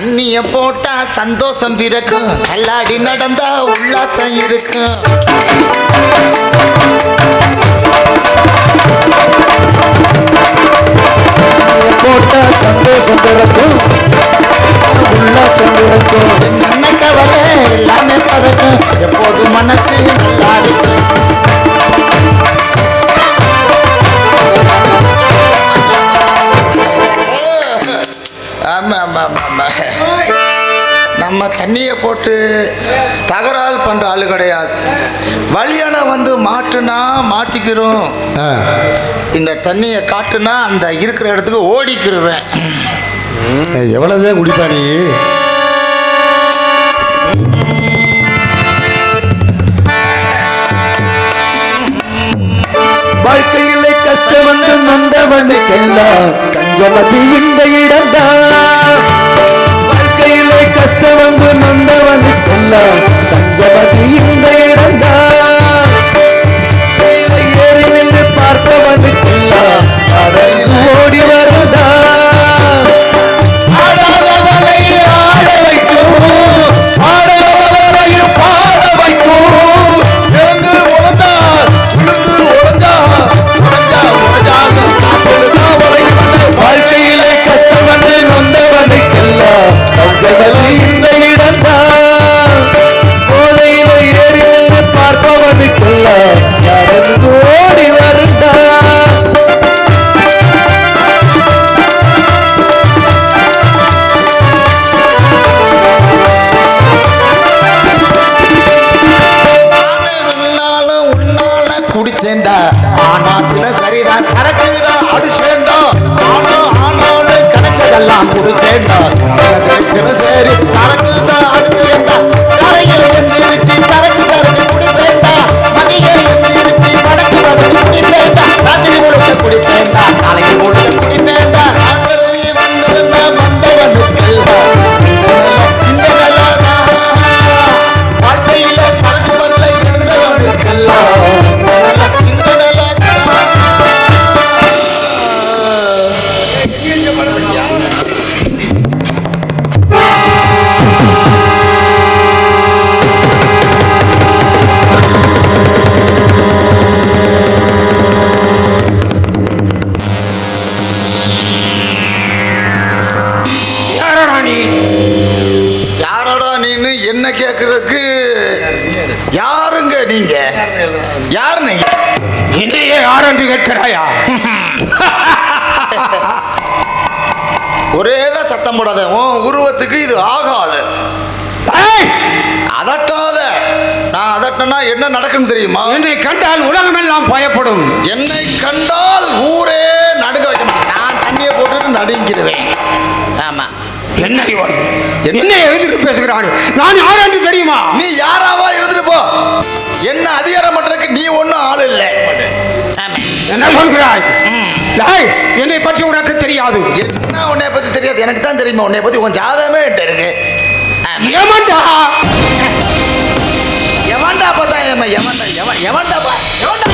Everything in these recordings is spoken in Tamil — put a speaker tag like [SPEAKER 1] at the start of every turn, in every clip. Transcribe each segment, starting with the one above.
[SPEAKER 1] தண்ணிய போட்டா சந்தோஷம் பிறக்கும், கல்லாடி நடந்தா உல்லாசம் இருக்கும்.
[SPEAKER 2] போட்டா சந்தோஷம் பிறக்கும், உல்லாசம் பிறக்கும்.
[SPEAKER 1] என்ன கவலை எல்லாமே பறக்கும், எப்போது மனசு நல்லா இருக்கும். நம்ம தண்ணியை போட்டு தகராறு பண்ற ஆளு கிடையாது. வழியான வந்து மாட்டுனா மாட்டிக்கிறோம், இந்த தண்ணியை காட்டுனா அந்த இருக்கிற இடத்துக்கு ஓடிக்கிருவேன்.
[SPEAKER 2] எவ்வளவுதான் குடிப்பா நீ? வாழ்க்கையிலே கஷ்டம் வந்து நொந்தவனுக்கெல்லாம் கஞ்சமதி இந்த இடம்தான். வாழ்க்கையிலே கஷ்டம் வந்து நொந்தவனுக்கெல்லாம் கஞ்சமதி இந்த இடம்தான். ஏறி நின்று பார்ப்பவனுக்கெல்லாம் கடலில் ஓடி வருதான். ஆடாதவளையை ஆட வைக்கும், ஆடாதவளையும் பாட வைக்கும். எழுந்து உழந்தா விழுந்து உழந்தா உழந்தா உழஞ்சாங்க வாழ்க்கையிலே கஷ்டம் வந்து நொந்தவனுக்கெல்லாம் கஞ்சமதி இந்த இடம்தான். போதையில ஏறி நின்று பார்ப்பவனுக்கெல்லாம் கடலில் ஓடி வருதான்.
[SPEAKER 1] குடிச்சேண்டா ஆனாத்துல சரிதான், சரக்குதான் அடிச்சேண்டா. ஆனாலும் கிடைச்சதெல்லாம் குடிச்சேண்டா, சரி சரக்குதான் அடிச்சேண்டா. கரையில் எந்திரிச்சு சரக்கு சரக்கு குடிப்பேண்டா, மதியம் எந்திரிச்சு வடக்கு வடக்கு குடிப்பேண்டா, ராத்திரி முழுக்க குடிப்பேண்டா, காலையில் முழுக்க குடிப்பேண்டா. ராத்திரி வந்ததுன்னா வந்தவனுக்கெல்லாம் இந்த வேலைதான். வாழ்க்கையில சரக்கு வரல இருந்தவனுக்கெல்லாம் என்ன கேட்கறதுக்கு யாருங்க நீங்க? யாரு நீங்க?
[SPEAKER 3] என்னையே யார் என்று கேட்கிறாயா?
[SPEAKER 1] ஒரேதான் சத்தம் போடாத, உன் உருவத்துக்கு இது ஆகாது. அதட்டாத. நான் அதட்டனா என்ன நடக்குன்னு தெரியுமா?
[SPEAKER 3] என்னை கண்டால் உலகமெல்லாம் பயப்படும்.
[SPEAKER 1] என்னை கண்டால் ஊரே நடுங்க வைக்க முடியும். நான் தண்ணியை போட்டுட்டு நடுங்கிடுவேன். ஆமா.
[SPEAKER 3] என்ன இவன் என்ன எதிர்த்து பேசுகிறான்? நான் யார் என்று தெரியுமா?
[SPEAKER 1] நீ யாராவா இருந்துட்டு போ, என்ன அதிகாரம் பண்றதுக்கு நீ ஒன்னும் ஆள் இல்லை.
[SPEAKER 3] என்ன சொல்கிறாய்? என்னை பற்றி உனக்கு தெரியாது.
[SPEAKER 1] என்ன உன்னை பத்தி தெரியாது? எனக்கு தான் தெரியுமா உன்னை பத்தி. உன் ஜாதகமே என்கிட்ட இருக்கு.
[SPEAKER 3] எவன்டா
[SPEAKER 1] எவன்டா பார்த்தா எவன்டா எவன்டா பா எவன்டா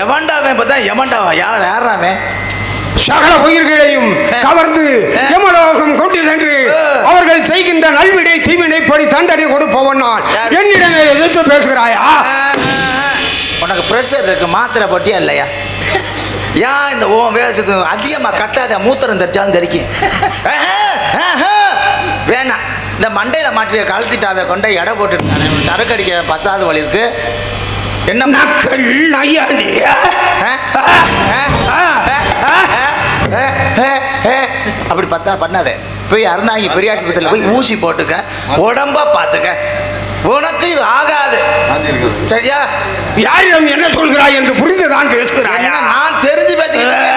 [SPEAKER 1] எவன்டாவே பார்த்தா எவன்டாவா? யார் யாராவே?
[SPEAKER 3] சகல உயிர்களையும் கவர்ந்து எமலோகம் கொண்டு சென்று அவர்கள் செய்கின்ற நல்விடை தீவினைப்படி தண்டனை கொடுப்பவன் நான். என்னிடம் எதிர்த்து பேசுகிறாயா?
[SPEAKER 1] உனக்கு பிரஷர் இருக்கு, மாத்திரை போட்டியா இல்லையா? ஏன் இந்த வேஷத்து அதிகமாக கட்டாத, மூத்திரம் தெரிச்சாலும் தெரிக்கும். வேணாம், இந்த மண்டையில் மாட்டிய கழட்டி தாவை கொண்ட எடை போட்டுருக்கானே, சரக்கு அடிக்க 10வது வழி இருக்கு. என்ன
[SPEAKER 3] நக்கல் நையாண்டி?
[SPEAKER 1] அப்படி பார்த்தா பண்ணாதே. போய் அருணாகி பெரியாஸ்பத்திரியில் போய் ஊசி போட்டுக்க, உடம்பா பார்த்துக்க. உனக்கு இது ஆகாது, சரியா?
[SPEAKER 3] யாரிடம் என்ன சொல்கிறாய் என்று புரிந்துதான் பேசுகிறாய்.
[SPEAKER 1] நான் தெரிஞ்சு பேசுகிறேன்.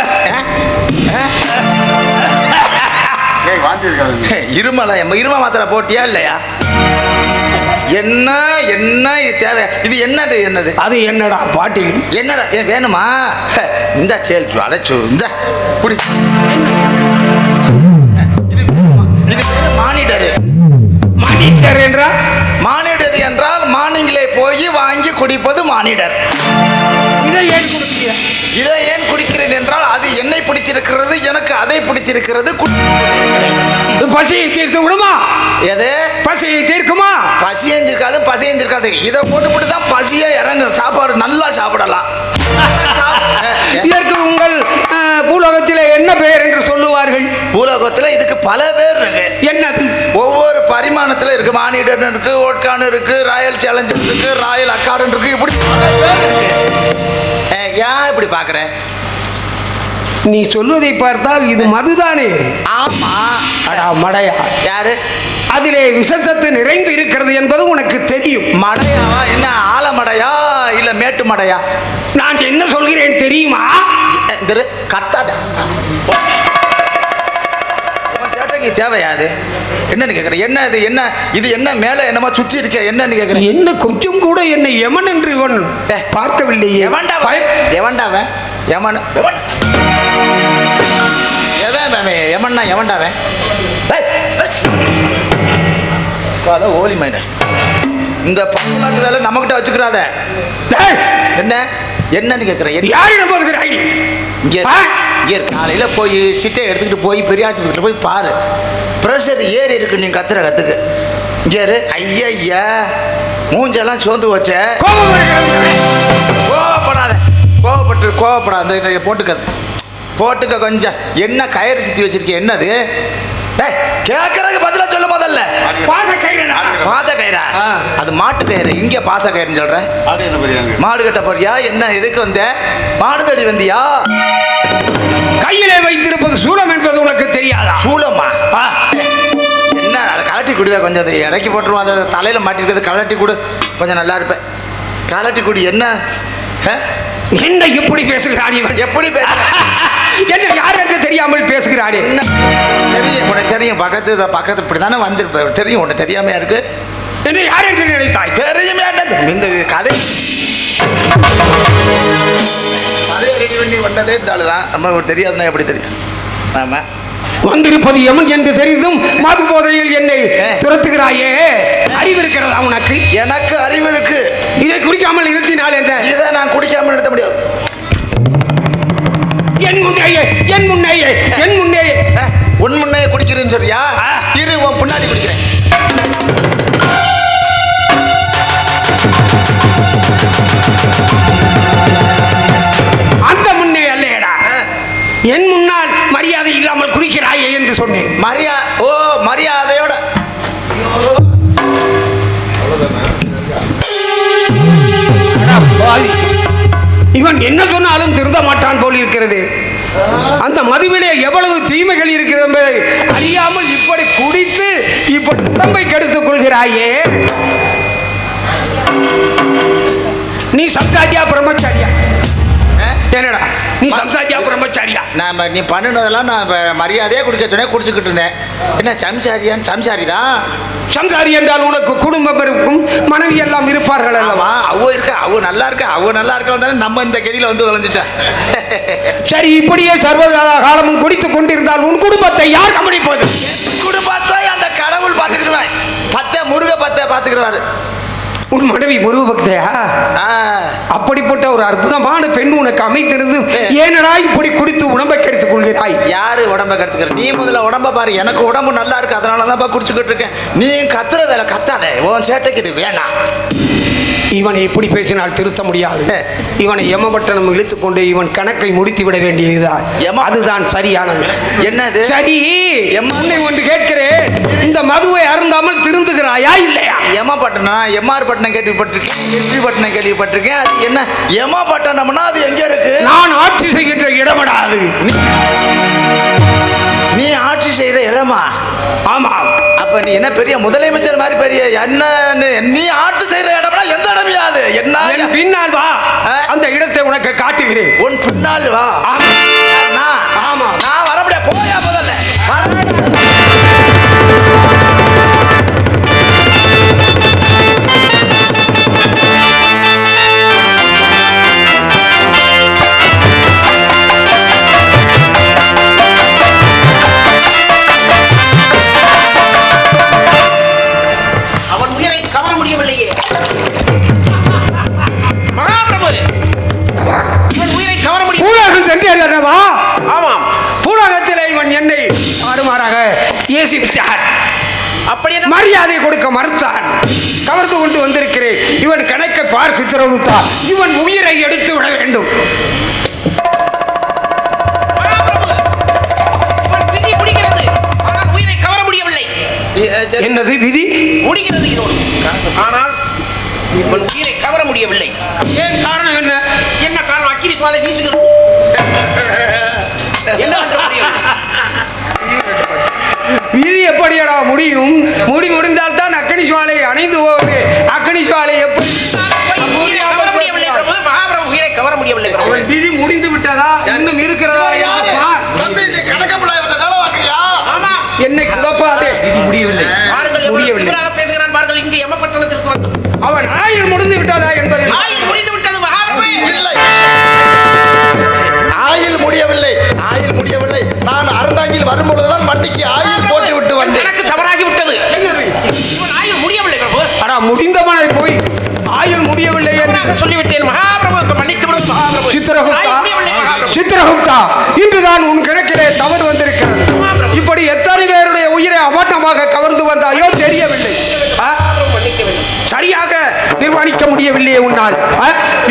[SPEAKER 1] இருமலை இரும மாத்திரை போட்டியா இல்லையா? என்ன என்ன இது தேவை? இது என்னது? என்னது
[SPEAKER 3] அது? என்னடா பாட்டில்
[SPEAKER 1] என்னடா வேணுமா? இந்த சேல்ச்சு அடைச்சு இந்த குடி. இது மானிட்டரு.
[SPEAKER 3] மானிட்டர் என்றால்?
[SPEAKER 1] மானிட்டர் என்றால் மார்னிங்கிலே போய் வாங்கி குடிப்பது மானிட்டர்.
[SPEAKER 3] இதை ஏன் குடிக்கிறேன்?
[SPEAKER 1] இதை ஏன் குடிக்கிறேன் என்றால் அது என்னை பிடித்திருக்கிறது, எனக்கு அதை பிடித்திருக்கிறது.
[SPEAKER 3] பசியை தீர்த்து விடுமா?
[SPEAKER 1] எது
[SPEAKER 3] பசியை தீர்க்குமா?
[SPEAKER 1] பசியந்திருக்காது, பசியந்திருக்காது. இதை போட்டு தான் பசியே இறங்கும். சாப்பாடு நல்லா சாப்பிடலாம்.
[SPEAKER 3] இதற்கு உங்கள் பூலோகத்தில் என்ன பெயர் என்று சொல்லுவார்கள்?
[SPEAKER 1] பூலோகத்தில் இதுக்கு பல பேர் இருக்கு.
[SPEAKER 3] என்னது?
[SPEAKER 1] ஒவ்வொரு பரிமாணத்தில் இருக்கு. மானிடன் இருக்கு, ஓட்கான் இருக்கு, ராயல் சேலஞ்சர் இருக்கு, ராயல் அக்காடன் இருக்கு. இப்படி பல பேர் இருக்கு. ஏன் இப்படி பாக்குறேன்?
[SPEAKER 3] நீ சொல்வதை பார்த்தால் இது மதுதானே?
[SPEAKER 1] ஆமா.
[SPEAKER 3] அடா மடையா,
[SPEAKER 1] யாரு?
[SPEAKER 3] அதிலே விஷசத்து நிறைந்து இருக்கிறது என்பது உனக்கு தெரியும்.
[SPEAKER 1] மடையாவா? என்ன ஆலமடையா இல்ல மேட்டு மடையா?
[SPEAKER 3] நான் என்ன சொல்கிறேன் தெரியுமா?
[SPEAKER 1] கத்தாத. சேட்டைக்கு தேவையா அது? என்னன்னு கேக்குற? என்ன இது? என்ன இது? என்ன மேல என்னமா சுத்தி இருக்க? என்னன்னு கேக்குற?
[SPEAKER 3] என்ன கொஞ்சம் கூட என்னை எமன் என்று இவன் பார்க்கவில்லையே.
[SPEAKER 1] எவன்டாவன்? எமன் எமன்னா எவன்டாவன்? ஓலி மைன இந்த பத்து வேலை நம்மகிட்ட வச்சுக்கிறாத. என்ன என்னன்னு கேட்குற?
[SPEAKER 3] யாரிடம் போகிறாய்?
[SPEAKER 1] இங்கே காலையில் போய் சிட்டை எடுத்துக்கிட்டு போய் பெரியாஸ்பத்திரியில் போய் பாரு. ப்ரெஷர் ஏறி இருக்கு. நீ கத்துறதுக்கு இங்கே ஐயா மூஞ்செல்லாம் சோர்ந்து வச்ச. கோவப்படாத, கோவப்படாத. இதை போட்டுக்க கொஞ்சம். என்ன கயிறு சுற்றி வச்சிருக்கேன்? என்னது? கேட்கறதுக்கு பதிலா சொல்ல முதல்ல. பாச கயிறா? அது மாட்டு கயிறு. இங்க பாச கயிறுன்னு சொல்ற. மாடு கட்ட போறியா? என்ன எதுக்கு வந்த? மாடு தடி வந்தியா?
[SPEAKER 3] கையிலே வைத்திருப்பது சூலம் என்பது உனக்கு தெரியாதா?
[SPEAKER 1] சூலமா? என்ன அதை கலட்டி குடிவா? கொஞ்சம் அதை இறக்கி போட்டுருவோம். அதை தலையில மாட்டிருக்கிறது கலட்டி கொடு. கொஞ்சம் நல்லா இருப்பேன். கலட்டி குடி. என்ன
[SPEAKER 3] என்ன எப்படி பேசுகிறான் இவன்?
[SPEAKER 1] எப்படி பேச?
[SPEAKER 3] என்ன யார் என்று தெரியாமல் பேசுகிறானே?
[SPEAKER 1] தெரியும், உனக்கு தெரியும். பக்கத்து இப்படி தானே வந்திருப்ப. தெரியும், உனக்கு தெரியாமையா இருக்கு?
[SPEAKER 3] என்ன யார் என்று நினைத்தாய்?
[SPEAKER 1] தெரியுமே. இந்த கதை ரெடி பண்ணி வந்ததே இந்த ஆளு தான். நம்ம தெரியாதுன்னா எப்படி தெரியும்? ஆமா.
[SPEAKER 3] வந்திருப்பது எமன் என்று தெரிந்தும் மது போதையில் என்னை துரத்துகிறாயே. அறிவு இருக்கிறதா உனக்கு?
[SPEAKER 1] எனக்கு அறிவு இருக்கு.
[SPEAKER 3] இதை குடிக்காமல் நிறுத்தினால் என்ன?
[SPEAKER 1] இதை நான் குடிக்காமல் நிறுத்த முடியாது.
[SPEAKER 3] என் முன்னேயே
[SPEAKER 1] உன் முன்னே குடிக்கிறேன்னு சொல்றியா? இரு, உன் பின்னாடி குடிக்கிறேன்.
[SPEAKER 3] அந்த முன்னே அல்லேடா, என் முன்னால் மரியாதை இல்லாமல் குடிக்கிறாயே என்று சொன்னேன்.
[SPEAKER 1] மரியாதையோட.
[SPEAKER 3] இவன் என்ன சொன்னாலும் திருந்த மாட்டான் போல் இருக்கிறது. அந்த மதுவிலே எவ்வளவு தீமைகள் இருக்கிறது என்பதை அறியாமல் இப்படி குடித்து இப்படி உடம்பை கெடுத்துக் கொள்கிறாயே. நீ சம்சாரியா பிரம்மச்சாரியா? என்னடா நீ சம்சாரியா பிரம்மச்சாரியா?
[SPEAKER 1] நீ பண்ணினதெல்லாம் நான் மரியாதையா குடிக்க சொன்னேன், குடிச்சுக்கிட்டு இருந்தேன். என்ன சம்சாரியான்னு? சம்சாரி தான்.
[SPEAKER 3] சம்சாரி என்றால் உனக்கு குடும்பம் இருக்கும், மனைவி எல்லாம் இருப்பார்கள் அல்லவா?
[SPEAKER 1] அவ நல்லா இருக்க வந்தாலும் நம்ம இந்த கதியில வந்து தொலைஞ்சிட்டேன்.
[SPEAKER 3] சரி, இப்படியே சர்வகால காலமும் குடித்துக் கொண்டிருந்தால் உன் குடும்பத்தை யார் கவனிப்பது?
[SPEAKER 1] குடும்பத்தை அந்த கடவுள் பார்த்துக்கிடுவேன். முருக பார்த்துக்கிறாரு.
[SPEAKER 3] உன் மனைவி முருக பக்தையா? அப்படிப்பட்ட ஒரு அற்புதமான பெண் உனக்கு அமைத்திருந்து ஏனடா இப்படி குடித்து உடம்பை கெடுத்துக் கொள்கிறாய்?
[SPEAKER 1] யாரு உடம்பை கெடுத்துக்கிற? நீ முதல்ல உடம்ப பாரு. எனக்கு உடம்பு நல்லா இருக்கு, அதனாலதான் குடிச்சுக்கிட்டு இருக்கேன். நீ கத்துற வேலை கத்தாத. உன் சேட்டைக்கு இது வேணாம்.
[SPEAKER 3] இவனை எப்படி பேசினால் திருத்த முடியாது. இவனை எமபட்டனம் இழுத்துக்கொண்டு இவன் கணக்கை முடித்து விட வேண்டியதுதான். அதுதான் சரியானது.
[SPEAKER 1] என்னது
[SPEAKER 3] சரி? எம்மை ஒன்று கேட்கிறேன், இந்த மதுவை அருந்தாமல் திருந்துகிறாயா இல்லையா?
[SPEAKER 1] எம்ஆர் பட்டணம் கேள்விப்பட்டிருக்கேன். அது என்ன எம பட்டணம்னா? அது எங்க இருக்கு?
[SPEAKER 3] நான் ஆட்சி செய்கின்ற இடமடாது.
[SPEAKER 1] நீ ஆட்சி செய்யற இடமா?
[SPEAKER 3] ஆமா.
[SPEAKER 1] அப்ப நீ என்ன பெரிய முதலமைச்சர் மாதிரி பெரிய என்ன? நீ ஆட்சி செய்யற இடம்னா எந்த இடமையாது? என்ன?
[SPEAKER 3] பின்னால் வா, அந்த இடத்தை உனக்கு காட்டுகிறேன்.
[SPEAKER 1] உன் பின்னால் வா.
[SPEAKER 3] ஆமா,
[SPEAKER 1] நான் வர முடியாது. போயா முதல்ல.
[SPEAKER 3] சென்றேன். பேசிவிட்டான்.
[SPEAKER 4] அப்படி
[SPEAKER 3] மரியாதை கொடுக்க மறுத்தான். கவர்ந்து கொண்டு வந்திருக்கிறேன். இவன் கணக்கை பார் சித்திரகுப்தா. இவன் உயிரை எடுத்து விட வேண்டும்.
[SPEAKER 4] விதி முடிகிறது, ஆனால் உயிரை கவர முடியவில்லை.
[SPEAKER 3] என்னது விதி
[SPEAKER 4] முடிகிறது இதோடு, ஆனால் இவன் உயிரை கவர முடியவில்லை.
[SPEAKER 3] ஏன் காரணம் என்ன?
[SPEAKER 4] என்ன காரணம்? அக்கினி பாதை வீசுகிறது. என்ன என்று முடியவில்லை.
[SPEAKER 3] விதி எப்படியடா முடியும்? முடிந்தால் தான் அக்கனி சுவாலை அணைந்து போவது. அக்கனி சுவாலை எப்படி
[SPEAKER 4] உயிரை கவர முடியவில்லை பிரபு. மகாபிரபு உயிரை கவர முடியவில்லை பிரபு.
[SPEAKER 3] அவன் விதி முடிந்து விட்டதா இன்னும் இருக்கிறதா?
[SPEAKER 4] ஆமா,
[SPEAKER 3] என்னை குழப்பாதே. விதி முடியவில்லை.
[SPEAKER 4] பாருங்கள் எவ்வளவு திமிராக பேசுகிறான் பாருங்கள். இங்கு யமபட்டணத்திற்கு வந்து
[SPEAKER 3] அவன் ஆயுள் முடிந்து விட்டதா என்பது
[SPEAKER 4] ஆயுள் முடிந்து விட்டது மகாபிரபு.
[SPEAKER 1] இல்லை, ஆயில் முடியவில்லை. ஆயில் முடியவில்லை. நான் அறந்தாங்கில் வரும்பொழுதுதான் வண்டிக்கு ஆயில் போட்டு விட்டு வந்தேன்.
[SPEAKER 4] எனக்கு தவறாகி விட்டது.
[SPEAKER 3] என்னது?
[SPEAKER 4] இவன் ஆயுள் முடியவில்லை பிரபு.
[SPEAKER 3] ஆனா முடிந்தவனை போய் ஆயுள் முடியவில்லை என்று
[SPEAKER 4] தவறாக சொல்லிவிட்டேன் மகாபிரபு. மன்னித்து விடுவது மகாபிரபு.
[SPEAKER 3] சித்திரகுப்தா,
[SPEAKER 4] ஆயுள் முடியவில்லை மகாபிரபு.
[SPEAKER 3] சித்திரகுப்தா, இன்றுதான் உன் கிணக்கிலே தவறு வந்திருக்கிறது. இப்படி எத்தனை பேருடைய உயிரை அபாண்டமாக கவர்ந்து வந்தாயோ தெரியவில்லை.
[SPEAKER 4] மன்னிக்க வேண்டும்.
[SPEAKER 3] சரியாக நிர்வகிக்க முடியவில்லையே உன்னால்.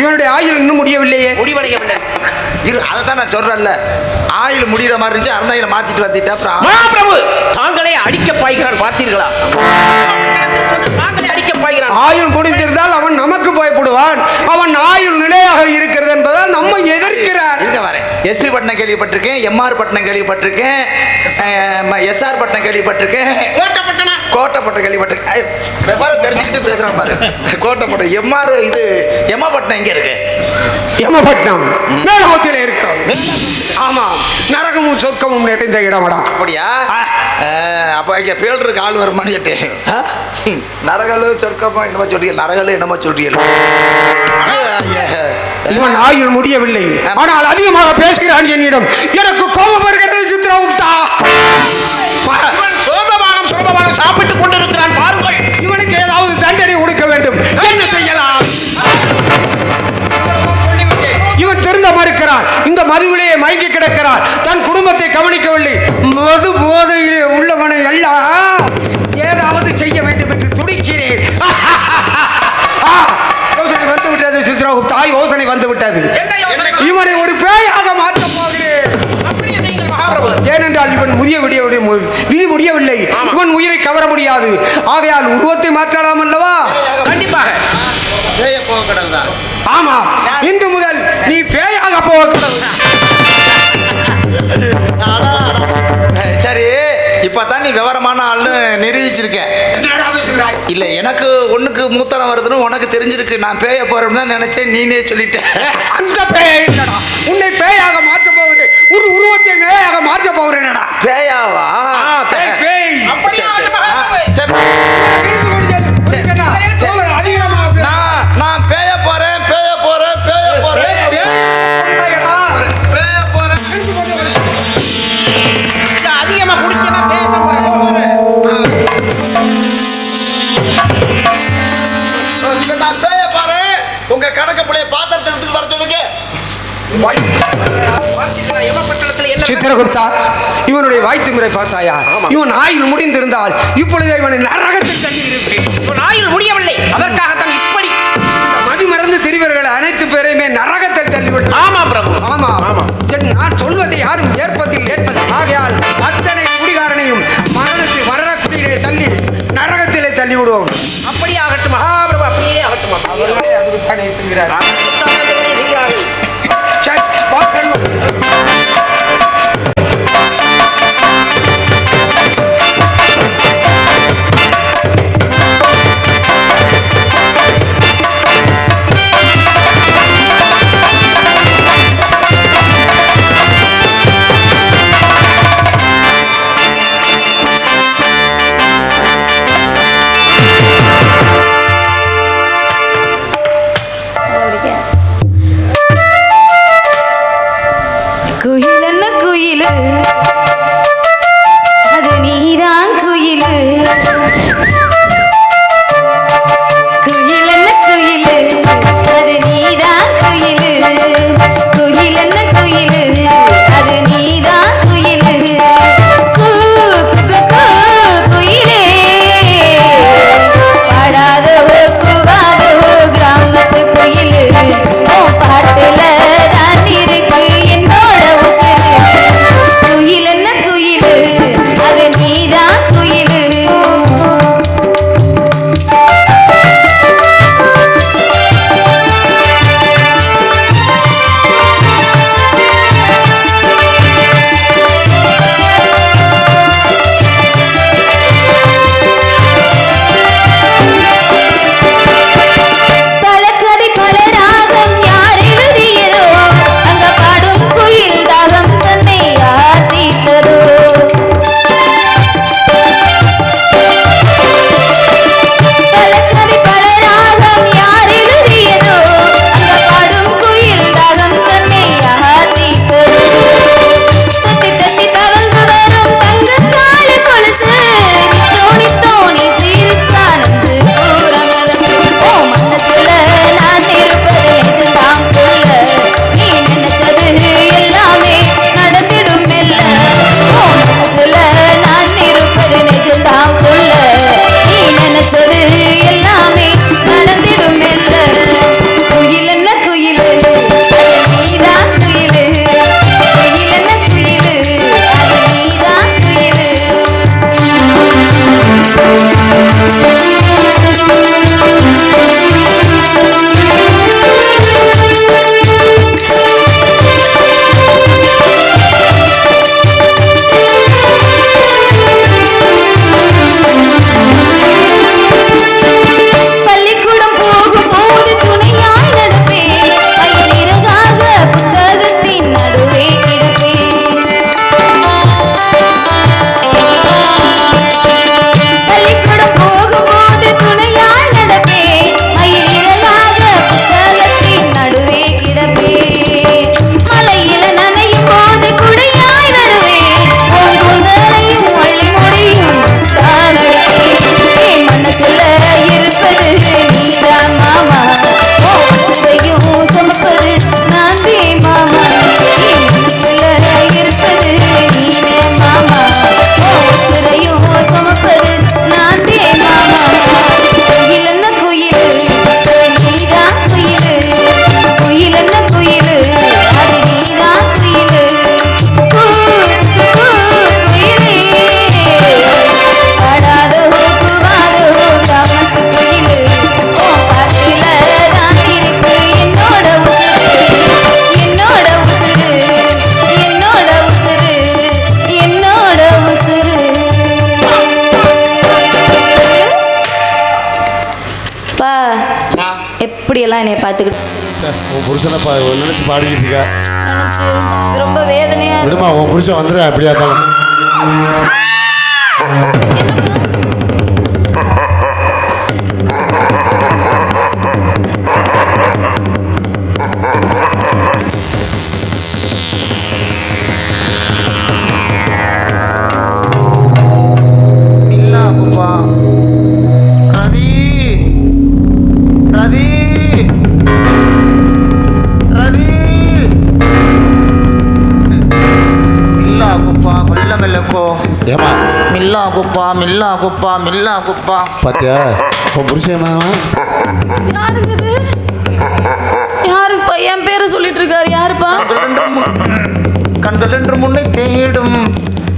[SPEAKER 3] இவனுடைய ஆயுள் இன்னும் முடியவில்லையே.
[SPEAKER 4] முடிவடையவில்லை.
[SPEAKER 1] அதை தான் நான் சொல்றேன்ல, ஆயில் முடிகிற மாதிரி இருந்துச்சு. அறந்தாங்கில மாத்திட்டு வந்துட்டேன். அப்புறம்
[SPEAKER 4] மகாபிரபு தாங்களே அடிக்க பாய்கிறான், பார்த்தீர்களா? தாங்களே அடிக்க பாய்கிறான்.
[SPEAKER 3] ஆயுள் முடிந்திருந்தால் அவன் நமக்கு பயப்படுவான். அவன் ஆயுள் நிலையாக இருக்கிறது என்பதால் நம்மை எதிர்க்கிறான்.
[SPEAKER 1] இருக்க வரேன். எஸ்பி பட்டினம் கேள்விப்பட்டிருக்கேன், எம்ஆர் பட்டினம் கேள்விப்பட்டிருக்கேன், எஸ்ஆர் பட்டினம் கேள்விப்பட்டிருக்கேன், கோட்டைப்பட்டினம் கேள்விப்பட்டிருக்கேன். வெவ்வேறு தெரிஞ்சுக்கிட்டு பேசுறேன் பாரு. கோட்டைப்பட்டினம், எம்ஆர், இது எம்மாப்பட்டினம் எங்க இருக்கு?
[SPEAKER 3] யமபட்னம் மேலோகத்திலே இருக்கிறது. ஆமா, நரகமும் சொர்க்கமும் நிறைந்த இடமடா.
[SPEAKER 1] அப்படியா? அப்ப இங்க பேல்றதுக்கு ஆள் வருமானு கேட்டேன். நரகலு சொர்க்கமா என்னமோ சொல்றீங்க, நரகலு என்னமோ சொல்றீங்க.
[SPEAKER 3] இவன் ஆயுள் முடியவில்லை, ஆனால் அதிகமாக பேசுகிறான் என்னிடம். எனக்கு கோபம் வருகிறது சித்திரகுப்தா.
[SPEAKER 4] இவன் சோபமானம் சாப்பிட்டுக் கொண்டிருக்கிறான் பாருங்கள்.
[SPEAKER 3] இவனுக்கு ஏதாவது தண்டனை கொடுக்க வேண்டும். என்ன செய்யலாம்? இவன் திருந்த மறுக்கிறான். இந்த மதுவிலேயே மயங்கி கிடக்கிறான். தன் குடும்பத்தை கவனிக்கவில்லை. மது போதையிலே உள்ளவனை எல்லாம் ஏதாவது செய்ய வேண்டும் என்று துடிக்கிறேன். யோசனை வந்து விட்டது சித்திரகுப்தா, யோசனை வந்து விட்டது.
[SPEAKER 4] என்ன யோசனை?
[SPEAKER 3] இவனை ஒரு பேயாக மாற்றப் போகிறேன்.
[SPEAKER 4] அப்படியே செய்யுங்கள் மகாபிரபு.
[SPEAKER 3] ஏனென்றால் இவன் விதி முடியவில்லை. இவன் உயிரை கவர முடியாது. ஆகையால் உருவத்தை மாற்றலாம் அல்லவா?
[SPEAKER 4] கண்டிப்பாக.
[SPEAKER 3] ஆமா, இன்று முதல் நீ பேயாக போக.
[SPEAKER 1] சரி, இப்பதான் நீ விவரமான ஆள்னு நிரூபிச்சிருக்க. இல்ல, எனக்கு ஒண்ணுக்கு மூத்தனம் வருதுன்னு உனக்கு தெரிஞ்சிருக்கு. நான் பேய போறேன்னு தான் நினைச்சேன், நீனே சொல்லிட்ட.
[SPEAKER 3] அந்த பேய் இல்லடா, உன்னை பேயாக மாற்ற போகிறேன். ஒரு உருவத்தை பேயாக மாற்ற போகிறேன்டா.
[SPEAKER 1] பேயாவா?
[SPEAKER 3] பேய்.
[SPEAKER 4] அப்படியே ஆகட்டும் மகாபிரபு.
[SPEAKER 1] நான் பேய போறேன், பேய போறேன், பேய போறேன், பேய போறேன்.
[SPEAKER 4] அதிகமா குடிச்சனா பேச
[SPEAKER 1] நான் பேய போறேன். உங்க கணக்கு பிள்ளைய பாத்திரத்தை எடுத்துட்டு வர சொல்லுங்க.
[SPEAKER 3] சித்திரகுப்தா, இவனுடைய வாய்த்து முறை பார்த்தாயா? இவன் ஆயுள் முடிந்திருந்தால் இப்பொழுது இவனை நரகத்தில் தள்ளி இருப்பேன்.
[SPEAKER 4] இவன் ஆயுள் முடியவில்லை, அதற்காகத்தான் இப்படி
[SPEAKER 3] மதி மறந்து திரிவர்கள் அனைத்து பேரையுமே நரகத்தில் தள்ளிவிடு.
[SPEAKER 4] ஆமா பிரபு.
[SPEAKER 3] ஆமா ஆமா, நான் சொல்வதை யாரும் ஏற்பது. ஆகையால் அத்தனை குடிகாரனையும் மரணக்குடியிலே தள்ளி நரகத்திலே தள்ளி விடுவோம்.
[SPEAKER 4] அப்படியே ஆகட்டும் மகாபிரபு. அப்படியே ஆகட்டும்.
[SPEAKER 3] அவர்களே அதுக்கு தானே இருக்கிறார்.
[SPEAKER 4] செய்கிறார்கள்.
[SPEAKER 3] சரி, வா செல்வோம்.
[SPEAKER 5] அது நீதான் குயிலு. குயில் என்ன குயிலு, அது நீதான் குயிலு. குயில் என்ன குயிலு, அது நீதான் குயிலு. கூ கூ கூ இப்படியெல்லாம் என்னை பார்த்துக்கிட்டு
[SPEAKER 2] உன் புருஷனை நினைச்சு பாடிக்கிட்டு இருக்கா.
[SPEAKER 5] நினச்சி ரொம்ப வேதனையா இருக்கு.
[SPEAKER 2] விடுமா, உன் புருஷன் வந்துடு அப்படியா இருந்தாலும்.
[SPEAKER 1] இல்ல அப்பா ரதி ரதி ரதி மில்லா குப்பா கொல்ல மெல்லக்கோ
[SPEAKER 2] ஏமா
[SPEAKER 1] மில்லா குப்பா மில்லா குப்பா மில்லா குப்பா
[SPEAKER 2] பாத்தியா உன் புருஷன்
[SPEAKER 5] யாருங்க இது? யாருப்பா என் பேரை சொல்லிட்டு இருக்காரு? யாருப்பா?
[SPEAKER 1] கண்கள் என்று முன்னை தேடும்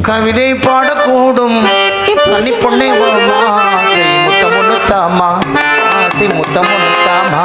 [SPEAKER 1] கவிதை பாடக்கூடும் கனி பொண்ணை வாமா ஆசை முத்தமுன்னு தாமா ஆசை முத்தமுன்னு தாமா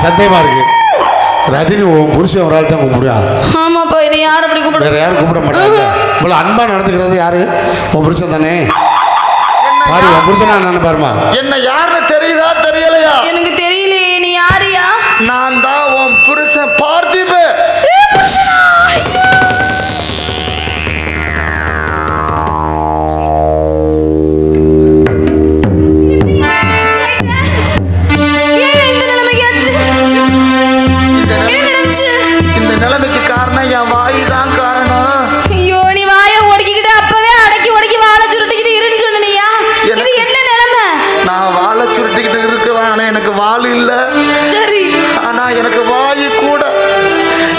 [SPEAKER 2] சந்தேகமா இருக்கு. ரஜினி உன் புருஷன் ஒரு ஆள் தான் கூப்பிடுவா.
[SPEAKER 5] ஆமாப்பா, இனி யார் அப்படி கூப்பிட?
[SPEAKER 2] வேற யாரும் கூப்பிட மாட்டாங்க. இவ்வளவு அன்பா நடந்துக்கிறது யாரு? உன் புருஷன் தானே. பாரு, உன் புருஷனா நான் பாருமா.
[SPEAKER 1] என்ன யாருன்னு தெரியுதா தெரியலையா?
[SPEAKER 5] எனக்கு தெரியலையே. நீ யாரியா?
[SPEAKER 1] நான் தான் உன் புருஷன் பார்த்திப. நிலைமைக்கு காரணம் என் வாய் தான் காரணம்.
[SPEAKER 5] ஐயோ, நீ வாயை ஒடுக்கிக்கிட்டு அப்பவே அடக்கி ஒடுக்கி வாழை சுருட்டிக்கிட்டு இருன்னு சொன்னியா? இது என்ன நிலைமை?
[SPEAKER 1] நான் வாழை சுருட்டிக்கிட்டு இருக்கிறேன், ஆனா எனக்கு வாள் இல்ல.
[SPEAKER 5] சரி,
[SPEAKER 1] ஆனா எனக்கு வாய் கூட.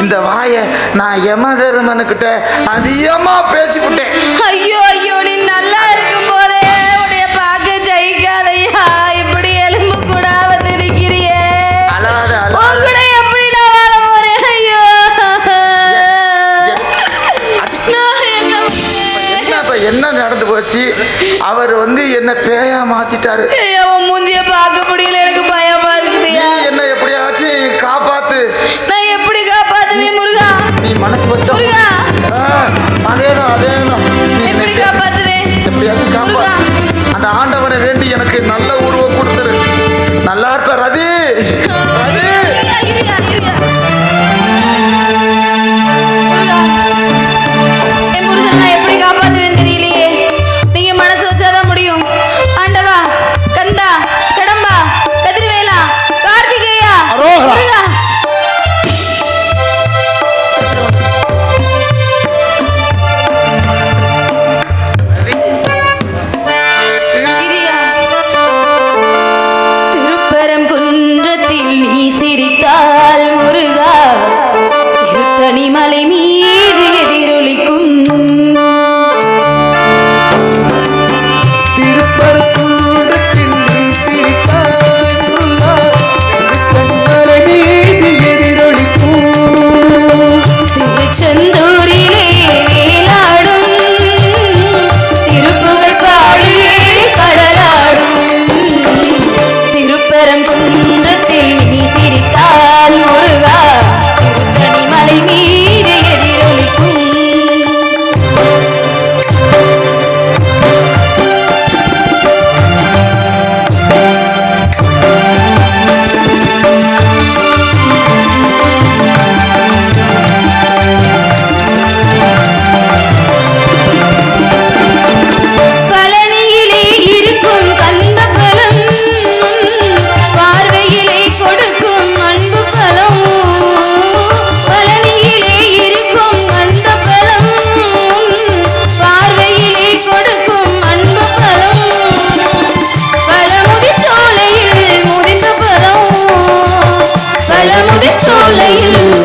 [SPEAKER 1] இந்த வாயை நான் யமதர்மனுக்கிட்ட அதிகமா பேசிவிட்டேன்.
[SPEAKER 5] ஐயோ ஐயோ, நீ நல்லா இருக்கும் போதே உடைய பார்க்க ஜெயிக்காதையா. இப்படி எலும்பு கூட வந்து நிக்கிறியே.
[SPEAKER 1] அழாத
[SPEAKER 5] உங்கூட எப்படி நான் வாழ போறேன்? ஐயோ,
[SPEAKER 1] என்ன நடந்து போச்சு? அவர் என்ன பேயா மாத்திட்டாரு.
[SPEAKER 5] உன் மூஞ்சிய பார்க்க முடியல, எனக்கு பயமா இருக்குது.
[SPEAKER 1] என்ன எப்படியாச்சும் காப்பாத்து.
[SPEAKER 5] நான் எப்படி காப்பாத்துவேன் முருகா?
[SPEAKER 1] நீ மனசு வச்ச
[SPEAKER 5] முருகா,
[SPEAKER 1] அதேதான்
[SPEAKER 5] எப்படி காப்பாத்துவேன்?
[SPEAKER 1] எப்படியாச்சும் காப்பாத்து. அந்த ஆண்டவனை வேண்டி எனக்கு நல்ல உருவம்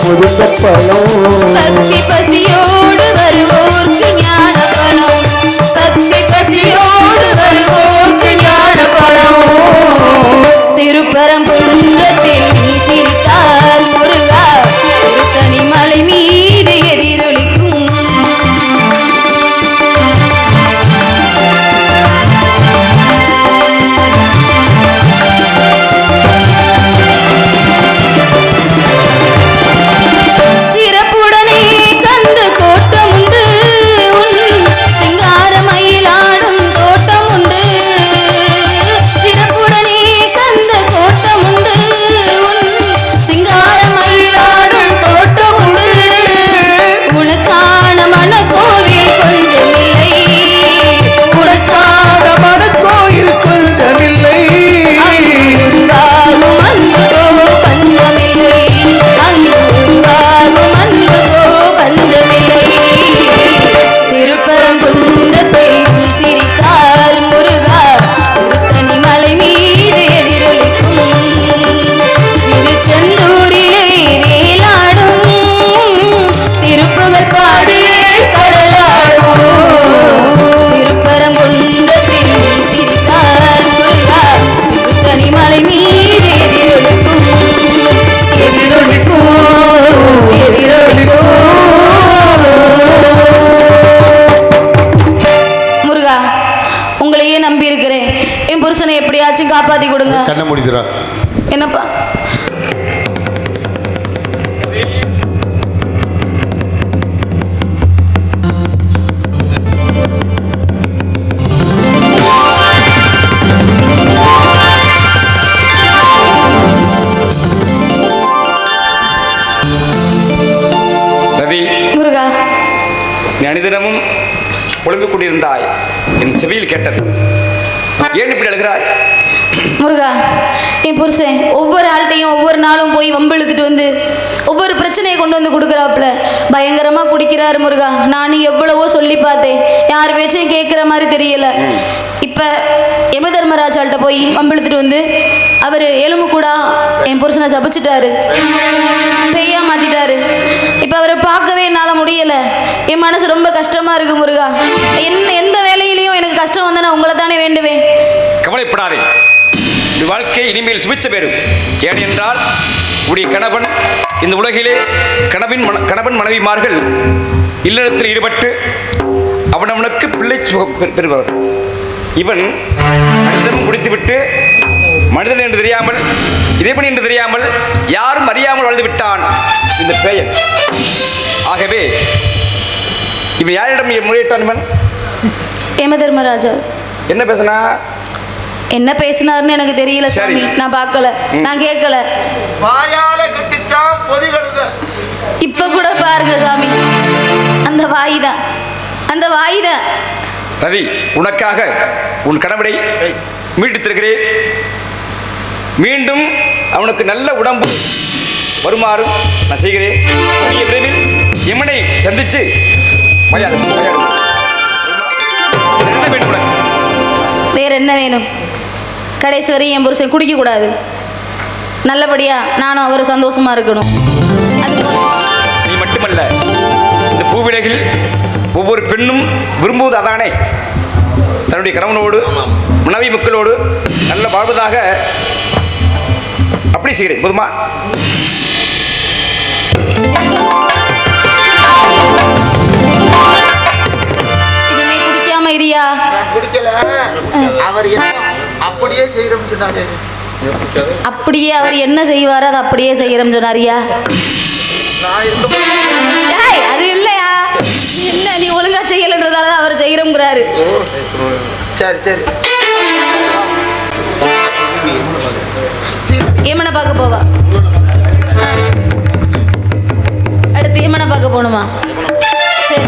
[SPEAKER 2] முதிர்ந்த பழம்.
[SPEAKER 5] பக்தி பசியோடு வருவோர்க்கு ஞான பழம். பக்தி பசியோடு வருவோர்க்கு ஞான பழம். திருப்பரங்குன்றத்தில் நீ சிரித்தால் முருகா திருத்தணி மலை மீது எதிரொலிக்கும். சிறப்புடனே கந்து கோட்டம் உண்டு, உன் சிங்கார மயிலாடும் தோட்டம் உண்டு. சிறப்புடனே கந்த கோட்டம் உண்டு, உன் சிங்கார மயிலாடும் தோட்டம் உண்டு. உனக்கான மனக்கோவில் கொஞ்சமில்லை, உனக்கான
[SPEAKER 2] மனக்கோயில் கொஞ்சமில்லை.
[SPEAKER 5] உருவாகும் அன்புக்கோ பஞ்சமில்லை, அங்கு உருவாகும் அன்புக்கோ பஞ்சமில்லை. திருப்பரங்குன்றத்தில் நீ சிரித்தால் முருகா திருத்தணி மலை மீது எதிரொலிக்கும். திருச்செந்தூரிலே வேலாடும் திருப்புகழ் பாடி கடலாடும். திருப்பரங்குன்றத்தில் நீ சிரித்தால் முருகா திருத்தணி மலை மீது எதிரொலிக்கும். எதிரொலிக்கும், எதிரொலிக்கும். முருகா உங்களையே நம்பி இருக்கிறேன். என் புருஷனை எப்படியாச்சும் காப்பாத்தி கொடுங்க.
[SPEAKER 2] கண்ணை முடிதுரா.
[SPEAKER 5] என்னப்பா?
[SPEAKER 3] ரவி,
[SPEAKER 5] முருகா
[SPEAKER 3] நீ அனுதினமும் புலம்பிக் கொண்டிருந்தாய், என் செவியில் கேட்டது. ஏன் இப்படி அழுகிறாய்?
[SPEAKER 5] முருகா என் புருஷன் ஒவ்வொரு ஆள்கிட்டையும் ஒவ்வொரு நாளும் போய் வம்பு இழுத்துட்டு வந்து ஒவ்வொரு பிரச்சனையை கொண்டு வந்து கொடுக்குறாப்புல. பயங்கரமா குடிக்கிறாரு முருகா. நானும் எவ்வளவோ சொல்லி பார்த்தேன், யார் பேச்சையும் கேட்குற மாதிரி தெரியல. இப்போ யம தர்மராஜால்கிட்ட போய் வம்பு இழுத்துட்டு வந்து அவர் எலும்பு கூட என் புருஷனை ஜபிச்சிட்டாரு, பெய்யா மாத்திட்டாரு. இப்போ அவரை பார்க்கவே என்னால் முடியல. என் மனசு ரொம்ப கஷ்டமா இருக்கு முருகா. எந்த வேலையிலையும் எனக்கு கஷ்டம் வந்தா நான் உங்களை தானே வேண்டுவேன்.
[SPEAKER 3] கவலைப்படாதே, உன் வாழ்க்கை இனிமேல் சுபிச்ச பெறும். ஏனென்றால் உடைய கணவன் இந்த உலகிலே கணவன் மனைவிமார்கள் இல்லறத்தில் ஈடுபட்டு அவனவனுக்கு பிள்ளை சுகம் பெறுபவர். இவன் மனிதனும் குடித்துவிட்டு மனிதன் என்று தெரியாமல் இறைவன் என்று தெரியாமல் யாரும் அறியாமல் வாழ்ந்து விட்டான் இந்த பெயர். ஆகவே இவன் யாரிடம் முறையிட்டான்? இவன்
[SPEAKER 5] யம தர்மராஜா
[SPEAKER 3] என்ன பேசினா?
[SPEAKER 5] என்ன பேசினாருன்னு எனக்கு தெரியல சாமி. நான் பார்க்கல, நான் கேட்கல.
[SPEAKER 1] வாயால கட்டிச்சா பொதிகளுத.
[SPEAKER 5] இப்ப கூட பாருங்க சாமி, அந்த வாய்தான், அந்த வாய்தான்.
[SPEAKER 3] ரவி, உனக்காக உன் கணவனை மீட்டு தருகிறேன். மீண்டும் அவனுக்கு நல்ல உடம்பு வருமாறு நான் செய்கிறேன். கூடிய விரைவில் யமனை சந்திச்சு
[SPEAKER 5] வேற என்ன வேணும்? கடைசி வரை என் புருஷன் குடிக்க கூடாது, நல்லபடியா நானும் அவர் சந்தோஷமா இருக்கணும்.
[SPEAKER 3] நீ மட்டுமல்ல, இந்த பூவிலகில் ஒவ்வொரு பெண்ணும் விரும்புவது அதானே, தன்னுடைய கணவனோடு மனைவி மக்களோடு நல்ல வாழ்வதாக. அப்படி செய்கிறேன். போதுமா?
[SPEAKER 5] இனிமே குடிக்காம இரியா.
[SPEAKER 1] குடிக்கல, அவர் அப்படியே செய்யறோம் சொன்னாரு.
[SPEAKER 5] அப்படியே அவர் என்ன செய்வாரோ அதை அப்படியே செய்யறோம் சொன்னாரியா. அது இல்லையா, என்ன நீ ஒழுங்கா செய்யலன்றதாலதான் அவர் செய்யறோங்கிறாரு.
[SPEAKER 1] சரி சரி.
[SPEAKER 5] யமனை பார்க்க போவா, அடுத்து யமனை பார்க்க போகணுமா? சரி.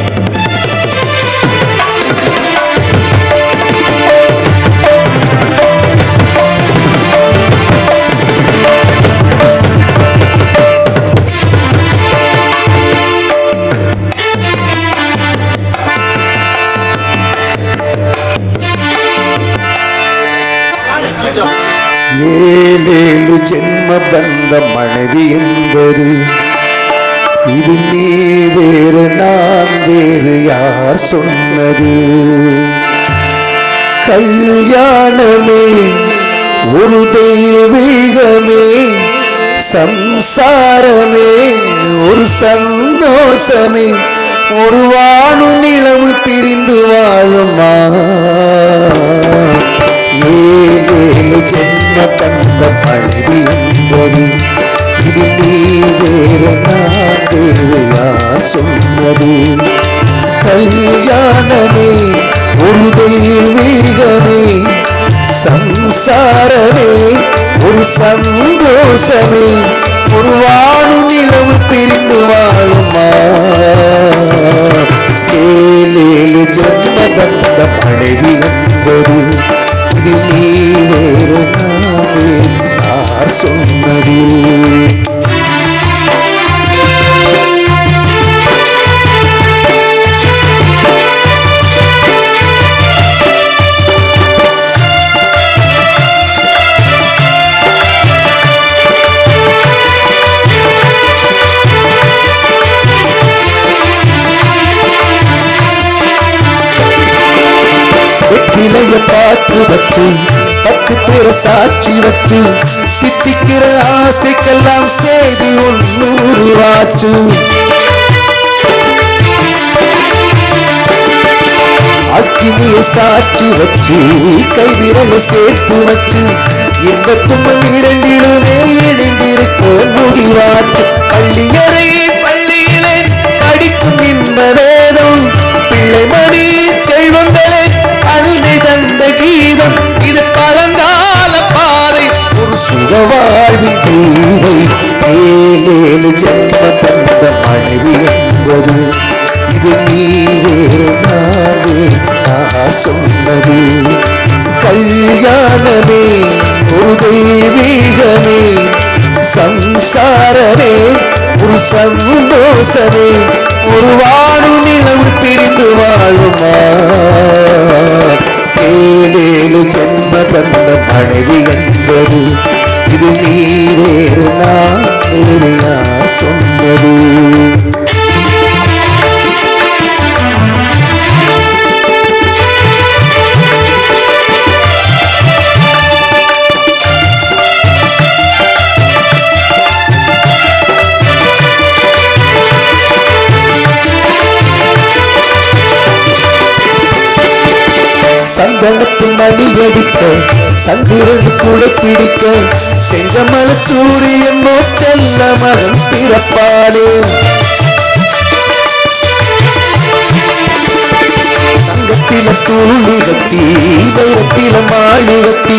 [SPEAKER 2] ஏழேழு ஜென்ம பந்த மனைவி என்பது
[SPEAKER 6] இது நீ வேறு நான் வேறு யார் சொன்னது? கல்யாணமே ஒரு தெய்வீகமே, சம்சாரமே ஒரு சந்தோஷமே, ஒரு வானும் நிலவு பிரிந்து வாழுமா? ஏழேழு ஜென்ம தந்த பழவி என்பது இது நீ வேறு நான் வேறு யார் சொன்னது? கல்யாணமே ஒரு தெய்வீகமே, சம்சாரமே ஒரு சந்தோஷமே, ஒரு வானும் நிலவு பிரிந்து வாழுமா? ஏழேழு ஜென்ம பந்த பழவி என்பது இது நீ வேறு நான் வேறு யார் சொன்னது? வெற்றிலைய பார்த்து வச்சு 10 பேரை சாட்சி வச்சு சித்திக்கிற ஆசைக்கெல்லாம் செய்தி 100 ஆச்சு. அக்கினிய சாட்சி வச்சு கைவிரல சேர்த்து வச்சு இந்த துன்பம் இரண்டிலுமே இணைந்திருக்க முடிவாச்சு. பள்ளியறை பள்ளியிலே படிக்கும் இன்ப வேதம், பிள்ளை மணி செல்வங்களே அன்னை தந்த கீதம், இது பழங்கால பாதை ஒரு சுக வாழ்வின் கீதை. ஏழேழு ஜென்ம தந்த மனைவி என்பது இது நீ வேறு நான் வேறு யார் சொன்னது? கல்யாணமே ஒரு தெய்வீகமே, சம்சாரமே ஒரு சந்தோஷமே, ஒரு வானு நிலவு பிரிந்து வாழுமா? ஏழேழு ஜென்ம தந்த மனைவி என்பது இது நீ வேறு நான் வேறு யார் சொன்னது? சந்தனத்து மணி அடிக்க சந்திரன் கூட பிடிக்க செங்கமல சூரியன் செல்ல மகன் பிறப்பாடு. சங்கத்தில தூளி கட்டி வைரத்தில மாளி கட்டி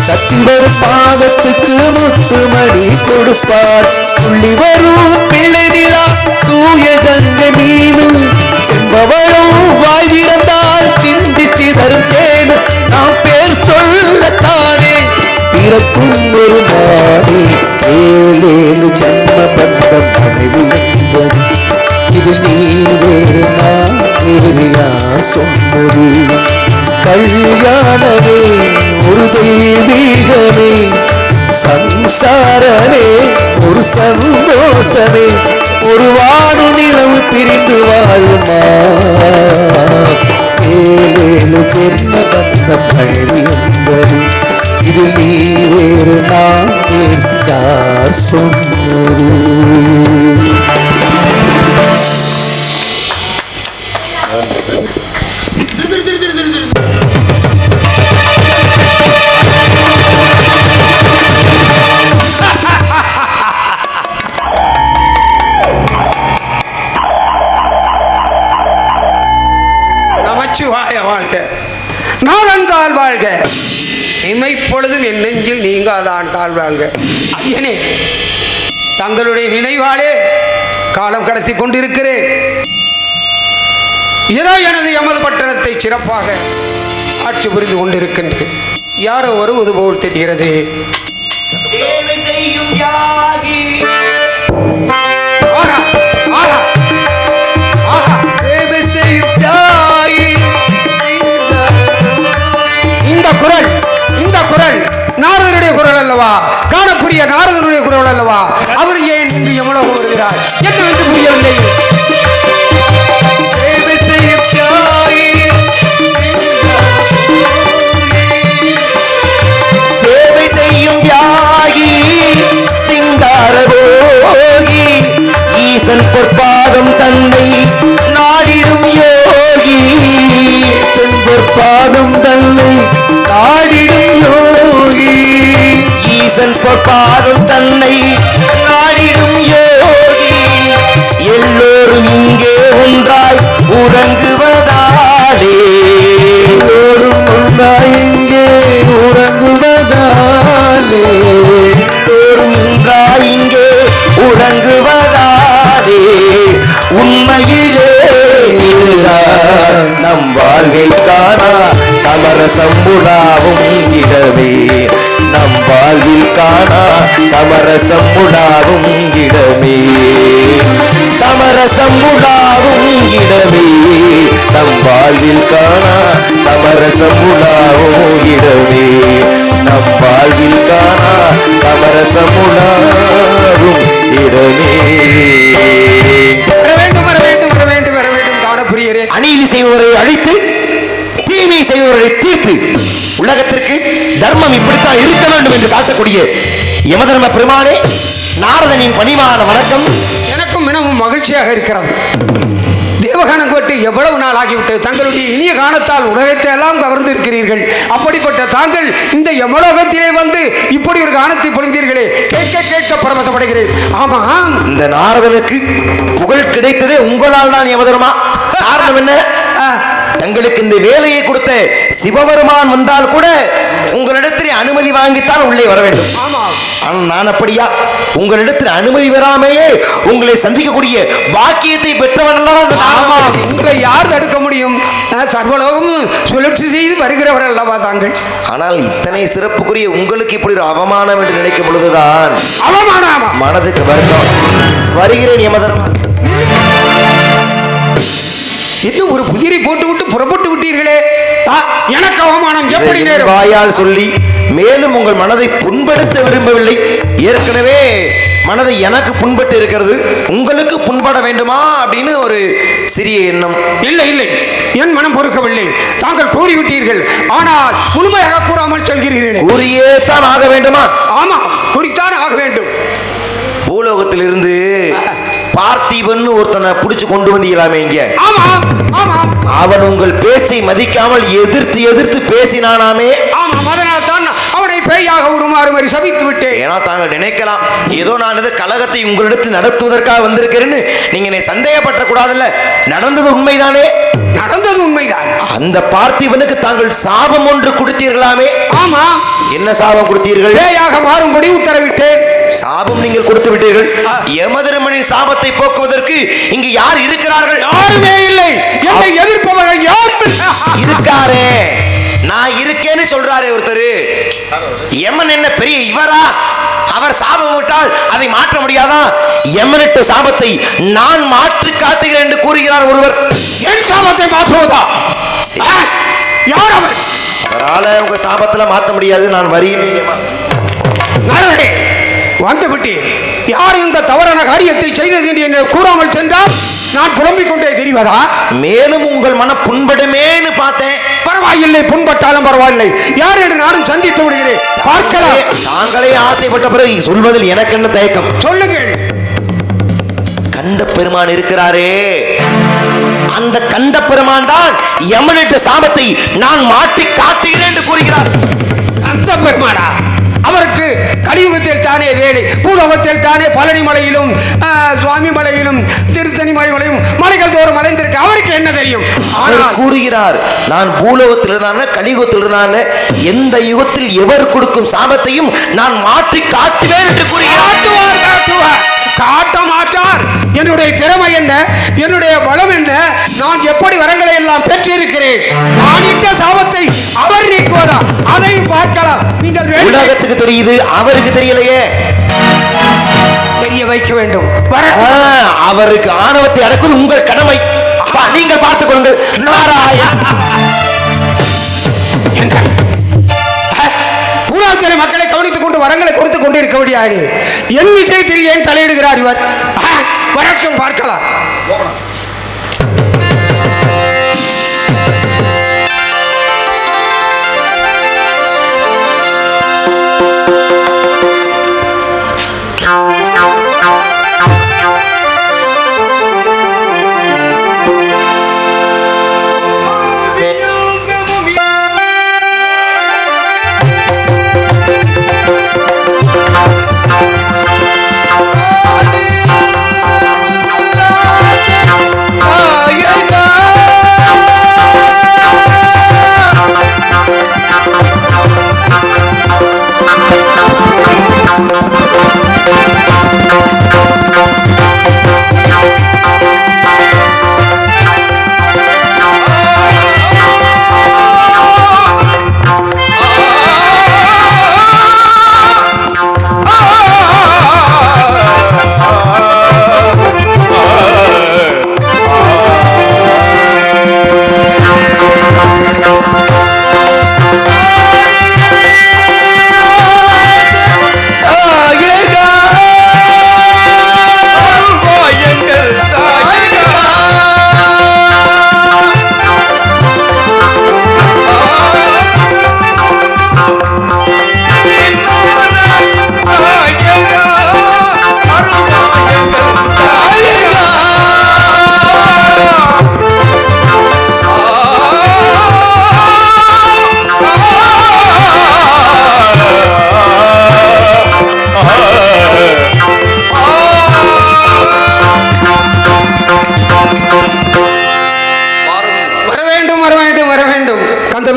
[SPEAKER 6] சக்தி வரும் பாதத்துக்கு முத்து மணி கொடுப்பார். துள்ளி வரும் பிள்ளை நிலா தூய கங்கை மீனு செம்பவளும் வாய் திறந்தால் சிந்திச்சு தரும் தேனு. நாம் பேர் சொல்லத்தானே பிறக்கும் ஒரு நாடே. ஏழேழு ஜன்ம பந்த மனைவி என்பது இது நீ வேறு நான் வேறு யார் சொன்னது? கல்யாணமே ஒரு தெய்வீகமே, சம்சாரமே ஒரு சந்தோஷமே, ஒரு வானு நிலவு பிரிந்து வாழுமா? ஏழேழு ஜென்ம பந்த மனைவி என்பது இது நீ வேறு நான் வேறு யார் சொன்னது?
[SPEAKER 3] நமச்சிவாய வாழ்க, நாதந்தால் வாழ்க, இமைப்பொழுதும் என் நெஞ்சில் நீங்காதான் தாழ் வாழ்க. ஐயனே, தங்களுடைய நினைவாலே காலம் கடத்தி கொண்டிருக்கிறேன். ஏதோ எமது பட்டணத்தை சிறப்பாக ஆட்சி புரிந்து கொண்டிருக்கின்றேன். யாரோ வருவது போல் தெரிகிறது.
[SPEAKER 1] சேவை செய்யும் யாகி
[SPEAKER 3] ஆஹா, ஆஹா, ஆஹா.
[SPEAKER 1] சேவை செய்யும் யாகி
[SPEAKER 3] இந்த குரல் நாரதனுடைய குரல் அல்லவா? காணப்புரிய நாரதனுடைய குரல் அல்லவா? அவர் ஏன் இங்கு எவ்வளவு வருகிறார் என்னவென்று புரியவில்லை.
[SPEAKER 6] பாதம் தன்னை நாடிடும் யோகி பாதம் தன்னை நாடிடும் யோகி ஈசன் பாதம் தன்னை நாடிடும் யோகி எல்லோரும் இங்கே ஒன்றாய் உறங்குவதாலே எல்லோரும் ஒன்றாய் இங்கே உறங்குவதாலே எல்லோரும் ஒன்றாய் இங்கே உறங்குவதாலே உண்மையிலே நம் வாழ்வில் காணா சமரசம் உலாவும் இடமே நம் வாழ்வில் காணா சமரசம் உலாவும் இடமே சமரசம் உலாவும் இடமே நம் வாழ்வில் காணா சமரசம் உலாவும் இடமே நம் வாழ்வில் காணா சமரசம் உலாவும் இடமே. அநீதி செய்பவரை அழித்து தீமை செய்பவரை தீர்த்து உலகத்திற்கு தர்மம் இப்படித்தான் இருக்க வேண்டும் என்று காட்டக்கூடிய யமதர்ம பெருமானே, நாரதனின் பணிவான வணக்கம்.
[SPEAKER 3] எனக்கும் மிகவும் மகிழ்ச்சியாக இருக்கிறது. தேவகானங்கோட்டை எவ்வளவு நாள் ஆகிவிட்டது. தங்களுடைய இனிய கானத்தால் உலகத்தை எல்லாம் கவர்ந்து இருக்கிறீர்கள். அப்படிப்பட்ட தாங்கள் இந்த யமலோகத்திலே வந்து இப்படி ஒரு கானத்தை பொழிந்தீர்களே, கேட்க கேட்க பரவசப்படுகிறேன். ஆமா,
[SPEAKER 6] இந்த நாரதனுக்கு புகழ் கிடைத்ததே உங்களால் தான் யமதர்மா. காரணம் என்ன? தங்களுக்கு இந்த வேலையை கொடுத்த சிவபெருமான் வந்தால் கூட உங்களிடத்தில் அனுமதி வாங்கித்தான் உள்ளே வர வேண்டும். ஆனால் நான் அப்படியா? உங்களிடத்தில் அனுமதி பெறாமையே உங்களை சந்திக்கக்கூடிய பாக்கியத்தை பெற்றவன் அல்லவா?
[SPEAKER 3] உங்களை யார் தடுக்க முடியும்? சர்வலோகமும் சுழற்சி செய்து வருகிறவர் அல்லவா தாங்கள்?
[SPEAKER 6] ஆனால் இத்தனை சிறப்புக்குரிய உங்களுக்கு இப்படி ஒரு அவமானம் என்று நினைக்கும் பொழுதுதான்
[SPEAKER 3] அவமானம்
[SPEAKER 6] மனதுக்கு வருத்தம். வருகிறேன் யமதர்மா.
[SPEAKER 3] இன்னும் ஒரு புதிரை போட்டு விட்டு புறப்பட்டு விட்டீர்களே, எனக்கு அவமானம் எப்படி நேரும்?
[SPEAKER 6] வாயால் சொல்லி மேலும் உங்கள் மனதை புண்படுத்த விரும்பவில்லை. ஏற்கனவே மனதை எனக்கு புண்பட்டு இருக்கிறது, உங்களுக்கு புண்பட வேண்டுமா அப்படின்னு ஒரு சிறிய எண்ணம்.
[SPEAKER 3] இல்லை இல்லை, என் மனம் பொறுக்கவில்லை. தாங்கள் கூறிவிட்டீர்கள், ஆனால் முழுமையாக கூறாமல் சொல்கிறீர்கள்.
[SPEAKER 6] கூறியே தான் ஆக வேண்டுமா?
[SPEAKER 3] ஆமா, கூறித்தான் ஆக வேண்டும்.
[SPEAKER 6] பூலோகத்திலிருந்து பார்த்திபன் ஒருத்தனை பிடிச்சு கொண்டு வந்தீங்களாமே இங்க.
[SPEAKER 3] ஆமா ஆமா,
[SPEAKER 6] அவன் உங்கள் பேச்சை மதிக்காமல் எதிர்த்து எதிர்த்து பேசினானாமே.
[SPEAKER 3] ஆமா, அதனால் தான் அவனை பேயாக உருமாறுமாறி சபித்து விட்டேன்.
[SPEAKER 6] ஏன்னா தாங்கள் நினைக்கலாம், ஏதோ நான் இது கலகத்தை உங்களிடத்தில் நடத்துவதற்காக வந்திருக்கிறேன்னு நீங்க சந்தேகப்பட்ட கூடாதுல்ல. நடந்தது உண்மைதானே?
[SPEAKER 3] நடந்தது உண்மைதான்.
[SPEAKER 6] அந்த பார்த்திபனுக்கு தாங்கள் சாபம் ஒன்று கொடுத்தீர்களாமே.
[SPEAKER 3] ஆமா.
[SPEAKER 6] என்ன சாபம் கொடுத்தீர்கள்?
[SPEAKER 3] பேயாக மாறும்படி உத்தரவிட்டேன்.
[SPEAKER 6] சாபம் நீங்கள் கொடுத்து விட்டீர்கள். யமதர்மனின் சாபத்தை போக்குவதற்கு இங்கு யார் இருக்கிறார்கள்?
[SPEAKER 3] யாருமே இல்லை. என்னை எதிர்ப்பவர்கள் யாரும்
[SPEAKER 6] இருக்காரே. நான் இருக்கேன்னு சொல்றாரே ஒருத்தர். யமன் என்ன பெரிய இவரா? அவர் சாபம் விட்டால் அதை மாற்ற முடியாதா? யமனிட்ட சாபத்தை நான் மாற்றி காட்டுகிறேன் என்று கூறுகிறார் ஒருவர்.
[SPEAKER 3] என் சாபத்தை மாற்றுவதா? யார் அவர்?
[SPEAKER 6] அவரால உங்க சாபத்துல மாற்ற முடியாது. நான் வருகிறேன்.
[SPEAKER 3] வந்து விட்டேன். யார் இந்த தவறான காரியத்தை செய்தது என்று கூறாமல் சென்றால் நான் புலம்பிக் கொண்டே தெரிவதா?
[SPEAKER 6] மேலும் உங்கள் மன புண்படுமேன்னு பார்த்தேன்.
[SPEAKER 3] பரவாயில்லை, புண்பட்டாலும் பரவாயில்லை. யார் என்று நானும் சந்தித்து விடுகிறேன். பார்க்கலாம்.
[SPEAKER 6] தாங்களே ஆசைப்பட்ட பிறகு சொல்வதில் எனக்கு என்ன தயக்கம்?
[SPEAKER 3] சொல்லுங்கள்.
[SPEAKER 6] கண்ட பெருமான் இருக்கிறாரே, அந்த கண்ட பெருமான் தான் யமனிட்ட சாபத்தை நான் மாற்றி காட்டுகிறேன் என்று கூறுகிறார்.
[SPEAKER 3] அந்த பெருமானா? அவருக்கு கலியுகத்தில் தானே வேலை, பூலோகத்தில் தானே பழனி மலையிலும் சுவாமி மலையிலும் திருத்தணி மலையிலும் மலைகள் தோறும் மலைந்திருக்கு. அவருக்கு என்ன தெரியும்?
[SPEAKER 6] அவர் கூறுகிறார், நான் பூலோகத்தில் இருந்தான கலியுகத்தில் இருந்தான எந்த யுகத்தில் எவர் கொடுக்கும் சாபத்தையும் நான் மாற்றி காட்டுவேன் என்று கூறுகிறார்.
[SPEAKER 3] காட்ட மாட்டார். என்னுடைய திறமை என்ன, என்னுடைய பலம் என்ன, நான் எப்படி வரங்களை எல்லாம் பெற்றிருக்கிறேன். நான் இட்ட சாபத்தை அவர் நீக்குவதா? அதையும் பார்க்கலாம். நீங்கள்
[SPEAKER 6] உலகத்துக்கு தெரியுது, அவருக்கு தெரியலையே.
[SPEAKER 3] தெரிய வைக்க வேண்டும்.
[SPEAKER 6] அவருக்கு ஆணவத்தை அடக்குவது உங்கள் கடமை. நீங்கள் பார்த்துக் கொள்ளுங்கள்.
[SPEAKER 3] பூராத்திரை மக்களை கவனித்துக் கொண்டு வரங்களை கொடுத்துக் கொண்டு இருக்க முடியாது. என் விஷயத்தில் ஏன் தலையிடுகிறார் இவர்? வரட்டும், பார்க்கலாம்.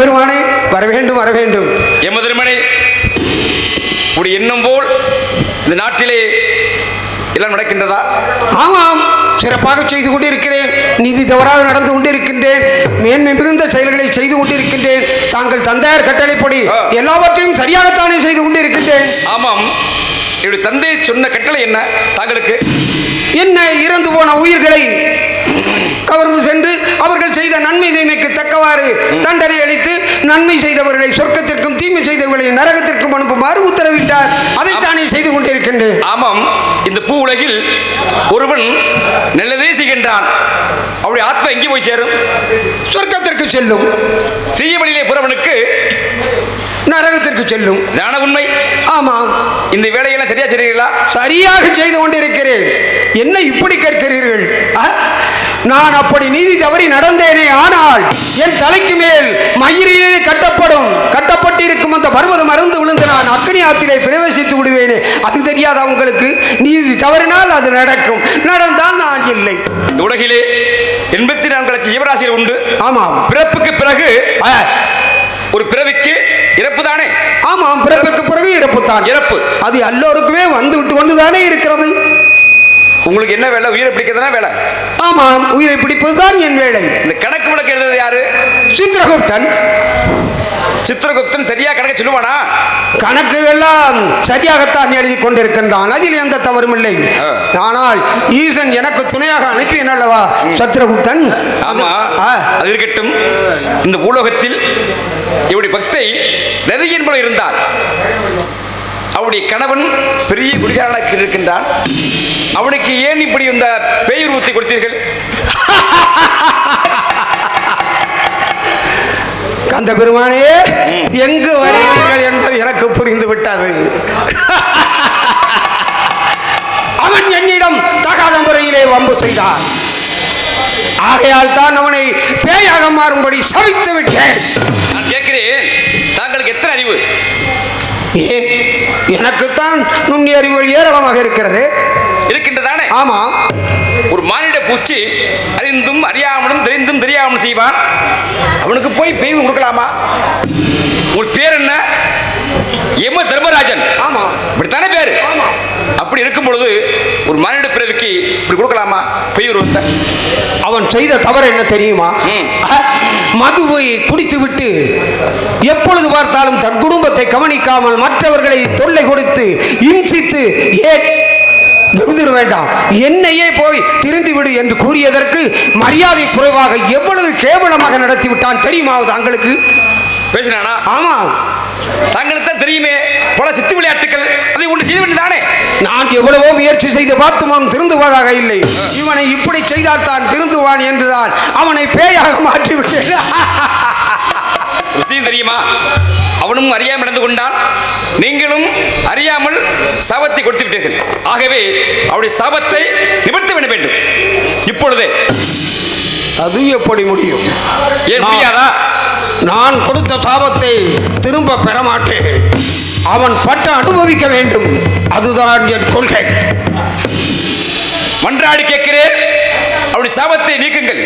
[SPEAKER 3] பெருமானே, வர வேண்டும் வர வேண்டும்.
[SPEAKER 7] எமதர்மனை உடைய எண்ணம் போல் இந்த நாட்டிலே எல்லாம் நடக்கின்றதா?
[SPEAKER 3] ஆமாம், சிறப்பாக செய்து கொண்டிருக்கிறேன். நீதி தவறாக நடந்து கொண்டிருக்கின்றேன். மேன்மை மிகுந்த செயல்களை செய்து கொண்டிருக்கின்றேன். தாங்கள் தந்தையார் கட்டளைப்படி எல்லாவற்றையும் சரியாகத்தானே செய்து கொண்டிருக்கின்றேன்.
[SPEAKER 7] ஆமாம், என்னுடைய தந்தை சொன்ன கட்டளை என்ன தாங்களுக்கு?
[SPEAKER 3] என்ன, இறந்து போன உயிர்களை கவர்ந்து சென்று அவர்கள் செய்த நன்மை தீமைக்கு தக்கவாறு தண்டனை அளித்து நன்மை செய்தவர்களை சொர்க்கத்திற்கும் தீமை செய்தவர்களை நரகத்திற்கும் அனுப்புமாறு உத்தரவிட்டார். அதைத்தானே செய்து கொண்டிருக்கின்றேன்.
[SPEAKER 7] ஆமாம், இந்த பூ உலகில் ஒருவன் நல்லதே செய்கின்றான், அவருடைய ஆத்மா எங்கே போய் சேரும்?
[SPEAKER 3] சொர்க்கத்திற்கு செல்லும்.
[SPEAKER 7] தீய வழியிலே புறவனுக்கு
[SPEAKER 3] நரகத்திற்கு செல்லும்.
[SPEAKER 7] தான உண்மை.
[SPEAKER 3] ஆமாம்,
[SPEAKER 7] இந்த வேலையெல்லாம் சரியா செய்றீங்களா?
[SPEAKER 3] சரியாக செய்து கொண்டிருக்கிறேன். என்ன இப்படி கேட்கிறீர்கள்? நான் அப்படி நீதி தவறி நடந்தேனே, ஆனால் என் தலைக்கு மேல் மயிரிலே கட்டப்பட்டிருக்கும் அந்த பர்வதம் அருந்து விழுந்து நான் அக்னி ஆத்திரை பிரவேசித்து விடுவேனே, அது தெரியாதா உங்களுக்கு? நீதி தவறினால் அது நடக்கும், நடந்தால் நான் இல்லை.
[SPEAKER 7] இந்த உலகிலே 84 லட்சம் ஜீவராசிகள் உண்டு.
[SPEAKER 3] ஆமாம்,
[SPEAKER 7] பிறப்புக்கு பிறகு ஒரு பிறவிக்கு இறப்பு தானே?
[SPEAKER 3] ஆமாம், பிறப்புக்கு பிறகு இறப்பு தான்.
[SPEAKER 7] இறப்பு
[SPEAKER 3] அது எல்லோருக்குமே வந்து விட்டு கொண்டுதானே இருக்கிறது.
[SPEAKER 7] உங்களுக்கு என்ன வேலை? உயிரை பிடிக்கிறதுனா வேலை.
[SPEAKER 3] ஆமாம், உயிரை பிடிப்பதுதான் என் வேலை.
[SPEAKER 7] இந்த கணக்கு விளக்கு எழுதுறது யாரு?
[SPEAKER 3] சித்திரகுப்தன்.
[SPEAKER 7] சித்திரகுப்தன் சரியா கணக்கு சொல்லுவானா?
[SPEAKER 3] கணக்கு எல்லாம் சரியாகத்தான் எழுதி கொண்டிருக்கின்றான், அதில் எந்த தவறும் இல்லை. ஆனால் ஈசன் எனக்கு துணையாக அனுப்பியன் அல்லவா சித்திரகுப்தன்.
[SPEAKER 7] ஆமா, அது இருக்கட்டும். இந்த பூலோகத்தில் இவருடைய பக்தை நதியின் போல இருந்தார். அவருடைய கணவன் பெரிய குடிகாரனாக இருக்கின்றான். அவனுக்கு ஏன் இப்படி இந்த பேய் உருவத்தை கொடுத்தீர்கள்?
[SPEAKER 3] கந்த பெருமானே, எங்கு வருகிறீர்கள் என்பது எனக்கு புரிந்து விட்டது. அவன் என்னிடம் தகாத முறையிலே வம்பு செய்தான். ஆகையால் தான் அவனை பேயாக மாறும்படி சபித்து விட்டேன்.
[SPEAKER 7] நான் கேட்கிறேன், தாங்களுக்கு எத்தனை அறிவு?
[SPEAKER 3] ஏன், எனக்குத்தான் நுண்ணிய அறிவுகள் ஏராளமாக இருக்கிறது.
[SPEAKER 7] இருக்கின்றதானே?
[SPEAKER 3] ஆமா,
[SPEAKER 7] ஒரு மானிட பூச்சி அறிந்தும் அறியாமலும் தெரிந்தும் தெரியாமலும் செய்வான். அவனுக்கு போய் பேய் கொடுக்கலாமா? உங்கள் பேர் என்ன? எம தர்மராஜன்.
[SPEAKER 3] ஆமா,
[SPEAKER 7] இப்படித்தானே பேரு?
[SPEAKER 3] ஆமா.
[SPEAKER 7] அப்படி இருக்கும் பொழுது ஒரு மானிட பிறவிக்கு இப்படி கொடுக்கலாமா பேய் உருவத்தை?
[SPEAKER 3] அவன் செய்த தவறு என்ன தெரியுமா? மதுவை குடித்து விட்டு எப்பொழுது பார்த்தாலும் தன் குடும்பத்தை கவனிக்காமல் மற்றவர்களை தொல்லை கொடுத்து இம்சித்து, ஏன் வெகுதிர வேண்டாம், என்னையே போய் திருந்து விடு என்று கூறியதற்கு மரியாதை குறைவாக எவ்வளவு கேவலமாக நடத்தி விட்டான் தெரியுமா தங்களுக்கு?
[SPEAKER 7] பேசினானா?
[SPEAKER 3] ஆமா,
[SPEAKER 7] தங்களுக்கு தான் தெரியுமே பல சித்து விளையாட்டுகள், அதை ஒன்று செய்ய வேண்டியதானே?
[SPEAKER 3] நான் எவ்வளவோ முயற்சி செய்து பார்த்தும் அவன் திருந்துவதாக இல்லை. இவனை இப்படி செய்தால் தான் திருந்துவான் என்றுதான் அவனை பேயாக மாற்றிவிட்டேன்.
[SPEAKER 7] விஷயம் தெரியுமா? அவனும் அறியாமல் நடந்து கொண்டான், நீங்களும் அறியாமல் சாபத்தை கொடுத்து விட்டீர்கள். ஆகவே அவருடைய சாபத்தை நிவர்த்தி பண்ண வேண்டும் இப்பொழுதே.
[SPEAKER 3] அது எப்படி முடியும்?
[SPEAKER 7] ஏன் முடியாதா?
[SPEAKER 3] நான் கொடுத்த சாபத்தை திரும்ப பெற மாட்டேன். அவன் பட்டு அனுபவிக்க வேண்டும், அதுதான் என் கொள்கை.
[SPEAKER 7] மன்றாடி கேட்கிறேன், அவருடைய சாபத்தை நீக்குங்கள்.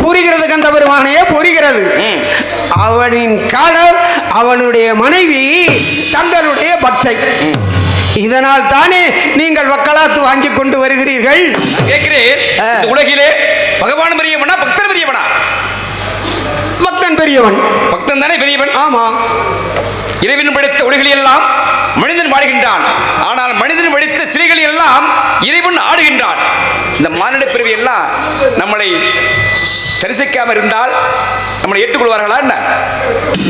[SPEAKER 3] புரிகிறது கந்த பெருமானே, புரிகிறது. அவனின் காலம் அவனுடைய மனைவி தங்களுடைய பக்தை. இதனால் தானே நீங்கள் வக்காலத்து வாங்கி கொண்டு வருகிறீர்கள்.
[SPEAKER 7] கேட்கிறேன், இந்த உலகிலே பகவான் பெரியவனா பக்தன் பெரியவனா?
[SPEAKER 3] பக்தன் பெரியவன்.
[SPEAKER 7] பக்தன் தானே பெரியவன்.
[SPEAKER 3] ஆமா,
[SPEAKER 7] இறைவன் படைத்த ஒளிகளில் எல்லாம் மனிதன் வாழ்கின்றான், ஆனால் மனிதன் படைத்த சிலைகளில் எல்லாம் இறைவன் ஆடுகின்றான். இந்த மானிட பிறவி எல்லாம் நம்மளை தரிசிக்காமல் இருந்தால் நம்மளை ஏற்றுக்கொள்வார்களா என்ன?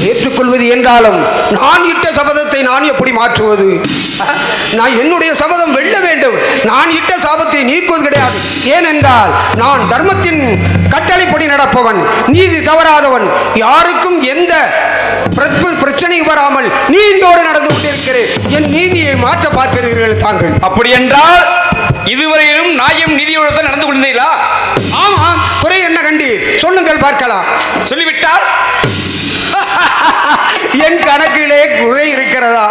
[SPEAKER 3] ஏற்றுக்கொள்வது என்றாலும் நான் இட்ட சபதத்தை நான் எப்படி மாற்றுவது? நான் என்னுடைய சபதம் வெல்ல வேண்டும். நான் இட்ட சாபத்தை நீக்குவது கிடையாது. ஏனென்றால் நான் தர்மத்தின் கட்டளைப்படி நடப்பவன், நீதி தவறாதவன், யாருக்கும் எந்த பிரச்சனை வராமல் நீதியோடு நடந்து கொண்டிருக்கிறேன். என் நீதியை மாற்ற பார்க்கிறீர்கள் தாங்கள்.
[SPEAKER 7] அப்படி என்றால் இதுவரையிலும் நியாயம் நீதியோடு தான் நடந்து கொண்டீர்களா?
[SPEAKER 3] ஆமாம், குறை என்ன கண்டீர்? சொல்லுங்கள் பார்க்கலாம்.
[SPEAKER 7] சொல்லிவிட்டால்
[SPEAKER 3] என் கணக்கிலே குறை இருக்கிறதா?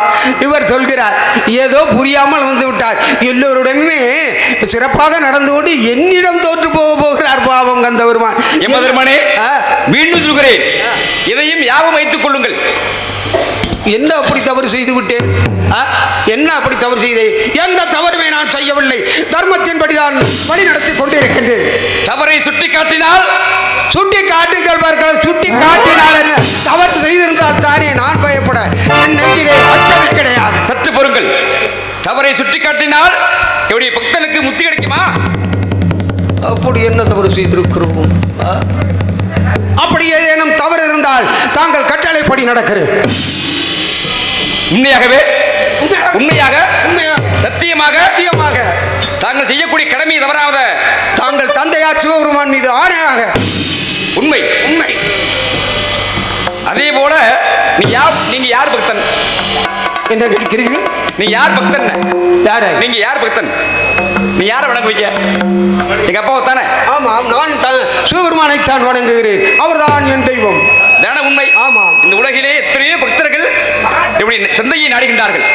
[SPEAKER 3] இவர் சொல்கிறார், ஏதோ புரியாமல் வந்து விட்டார். எல்லோருடனுமே சிறப்பாக நடந்து கொண்டு என்னிடம் தோற்று போகிறார் பாவம் கந்த பெருமான்.
[SPEAKER 7] எம்பெருமானே, மீண்டும் சொல்கிறேன், இதையும் ஞாபகம் வைத்துக் கொள்ளுங்கள்.
[SPEAKER 3] என்ன அப்படி தவறு செய்து விட்டேன்? என்ன அப்படி தவறு செய்தேன்? எந்த தவறுமே நான் செய்யவில்லை. தர்மத்தின்படிதான் வழி நடத்தி கொண்டிருக்கின்றேன்.
[SPEAKER 7] தவறை சுட்டி காட்டினால்
[SPEAKER 3] சுட்டி காட்டுங்கள் பார்கள். சுட்டி காட்டினால் என்ன? தவறு செய்திருந்தால் தானே நான் பயப்பட என் நெஞ்சிலே அச்சமே கிடையாது.
[SPEAKER 7] சற்று பொறுங்கள். தவறை சுட்டி காட்டினால் என்னுடைய பக்தனுக்கு முத்தி கிடைக்குமா?
[SPEAKER 3] அப்படி என்ன தவறு செய்திருக்கிறோம்? அப்படி ஏதேனும் தவறு இருந்தால் தாங்கள் கட்டளைப்படி நடக்கிறேன்.
[SPEAKER 7] உண்மையாகவே, உண்மையாக, சத்தியமாக,
[SPEAKER 3] சத்தியமாக
[SPEAKER 7] தாங்கள் செய்யக்கூடிய கடமை தவறாத
[SPEAKER 3] தாங்கள் தந்தையார் சிவபெருமான் மீது ஆணையாக.
[SPEAKER 7] உண்மை, உண்மை. அதே போல நீங்க யார் பக்தன்?
[SPEAKER 3] என்ன கேட்கிறீர்கள்?
[SPEAKER 7] நீ யார் பக்தன்?
[SPEAKER 3] யார?
[SPEAKER 7] நீங்க யார் பக்தன்? நீ யாரை வணங்குவீங்க? எங்க அப்பாவை தானே?
[SPEAKER 3] ஆமாம், நான் சிவபெருமானைத்தான் வணங்குகிறேன். அவர்தான் என் தெய்வம்.
[SPEAKER 7] தானே உண்மை?
[SPEAKER 3] ஆமாம்.
[SPEAKER 7] இந்த உலகிலே எத்தனையோ பக்தர்கள் எப்படி தந்தையை நாடுகின்றார்கள்.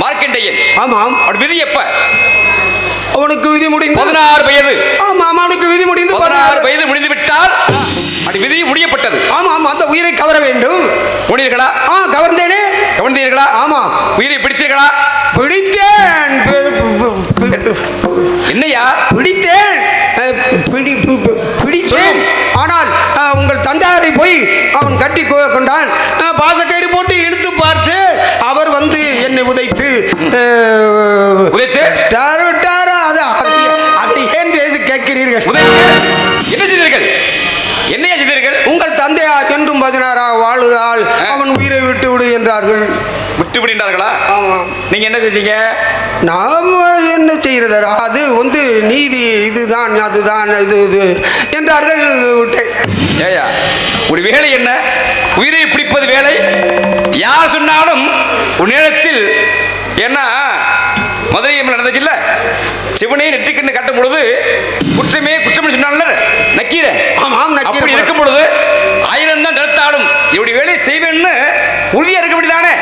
[SPEAKER 7] மார்க்கண்டேயன்.
[SPEAKER 3] ஆமாம்.
[SPEAKER 7] அவன் விதி எப்ப?
[SPEAKER 3] அவனுக்கு விதி முடிந்து
[SPEAKER 7] 16 வயது.
[SPEAKER 3] ஆமாம், அவனுக்கு விதி முடிந்து
[SPEAKER 7] 16 வயது முடிந்து விட்டால் அது விதி முடியப்பட்டது.
[SPEAKER 3] ஆமாம், அந்த உயிரை கவர வேண்டும்.
[SPEAKER 7] போனீர்களா?
[SPEAKER 3] கவர்ந்தேனே.
[SPEAKER 7] கவர்ந்தீர்களா?
[SPEAKER 3] ஆமாம்.
[SPEAKER 7] உயிரை பிடித்தீர்களா?
[SPEAKER 3] பிடித்தேன்.
[SPEAKER 7] என்னையா?
[SPEAKER 3] பிடித்தேன். பிடித்தேன். ஆனால் உங்கள் தந்தையாரை போய் அவன் கட்டி கொண்டான். பாசக்கயிறு போட்டு இழுத்து பார்த்து அவர் வந்து என்னை உதைத்து அதை ஏன் பேசி கேட்கிறீர்கள்?
[SPEAKER 7] என்ன செய்தீர்கள்? என்னையா செய்தீர்கள்?
[SPEAKER 3] உங்கள் தந்தையார் என்றும் 16 வாழுதால் அவன் உயிரை விட்டு விடு என்றார்கள்.
[SPEAKER 7] விட்டு விடுகின்றார்களா?
[SPEAKER 3] ஆமாம்.
[SPEAKER 7] நீங்க என்ன செஞ்சீங்க?
[SPEAKER 3] நாம் என்ன செய்யறது? அது வந்து நீதி, இதுதான் அதுதான் இது என்றார்கள். விட்டேன்.
[SPEAKER 7] ஏயா, ஒரு வேலை என்ன? உயிரை பிடிப்பது வேலை. யார் சொன்னாலும் ஒரு நேரத்தில் ஏன்னா மதுரை நடந்துச்சு இல்ல, சிவனே நெற்றிக்கண்ணு காட்டும் பொழுது குற்றமே குற்றம் சொன்னால நக்கீர.
[SPEAKER 3] ஆமாம்,
[SPEAKER 7] அப்படி இருக்கும் பொழுது 1000 தான் தடுத்தாலும் இப்படி வேலை செய்வேன்னு உறுதியா இருக்க முடியுதானே?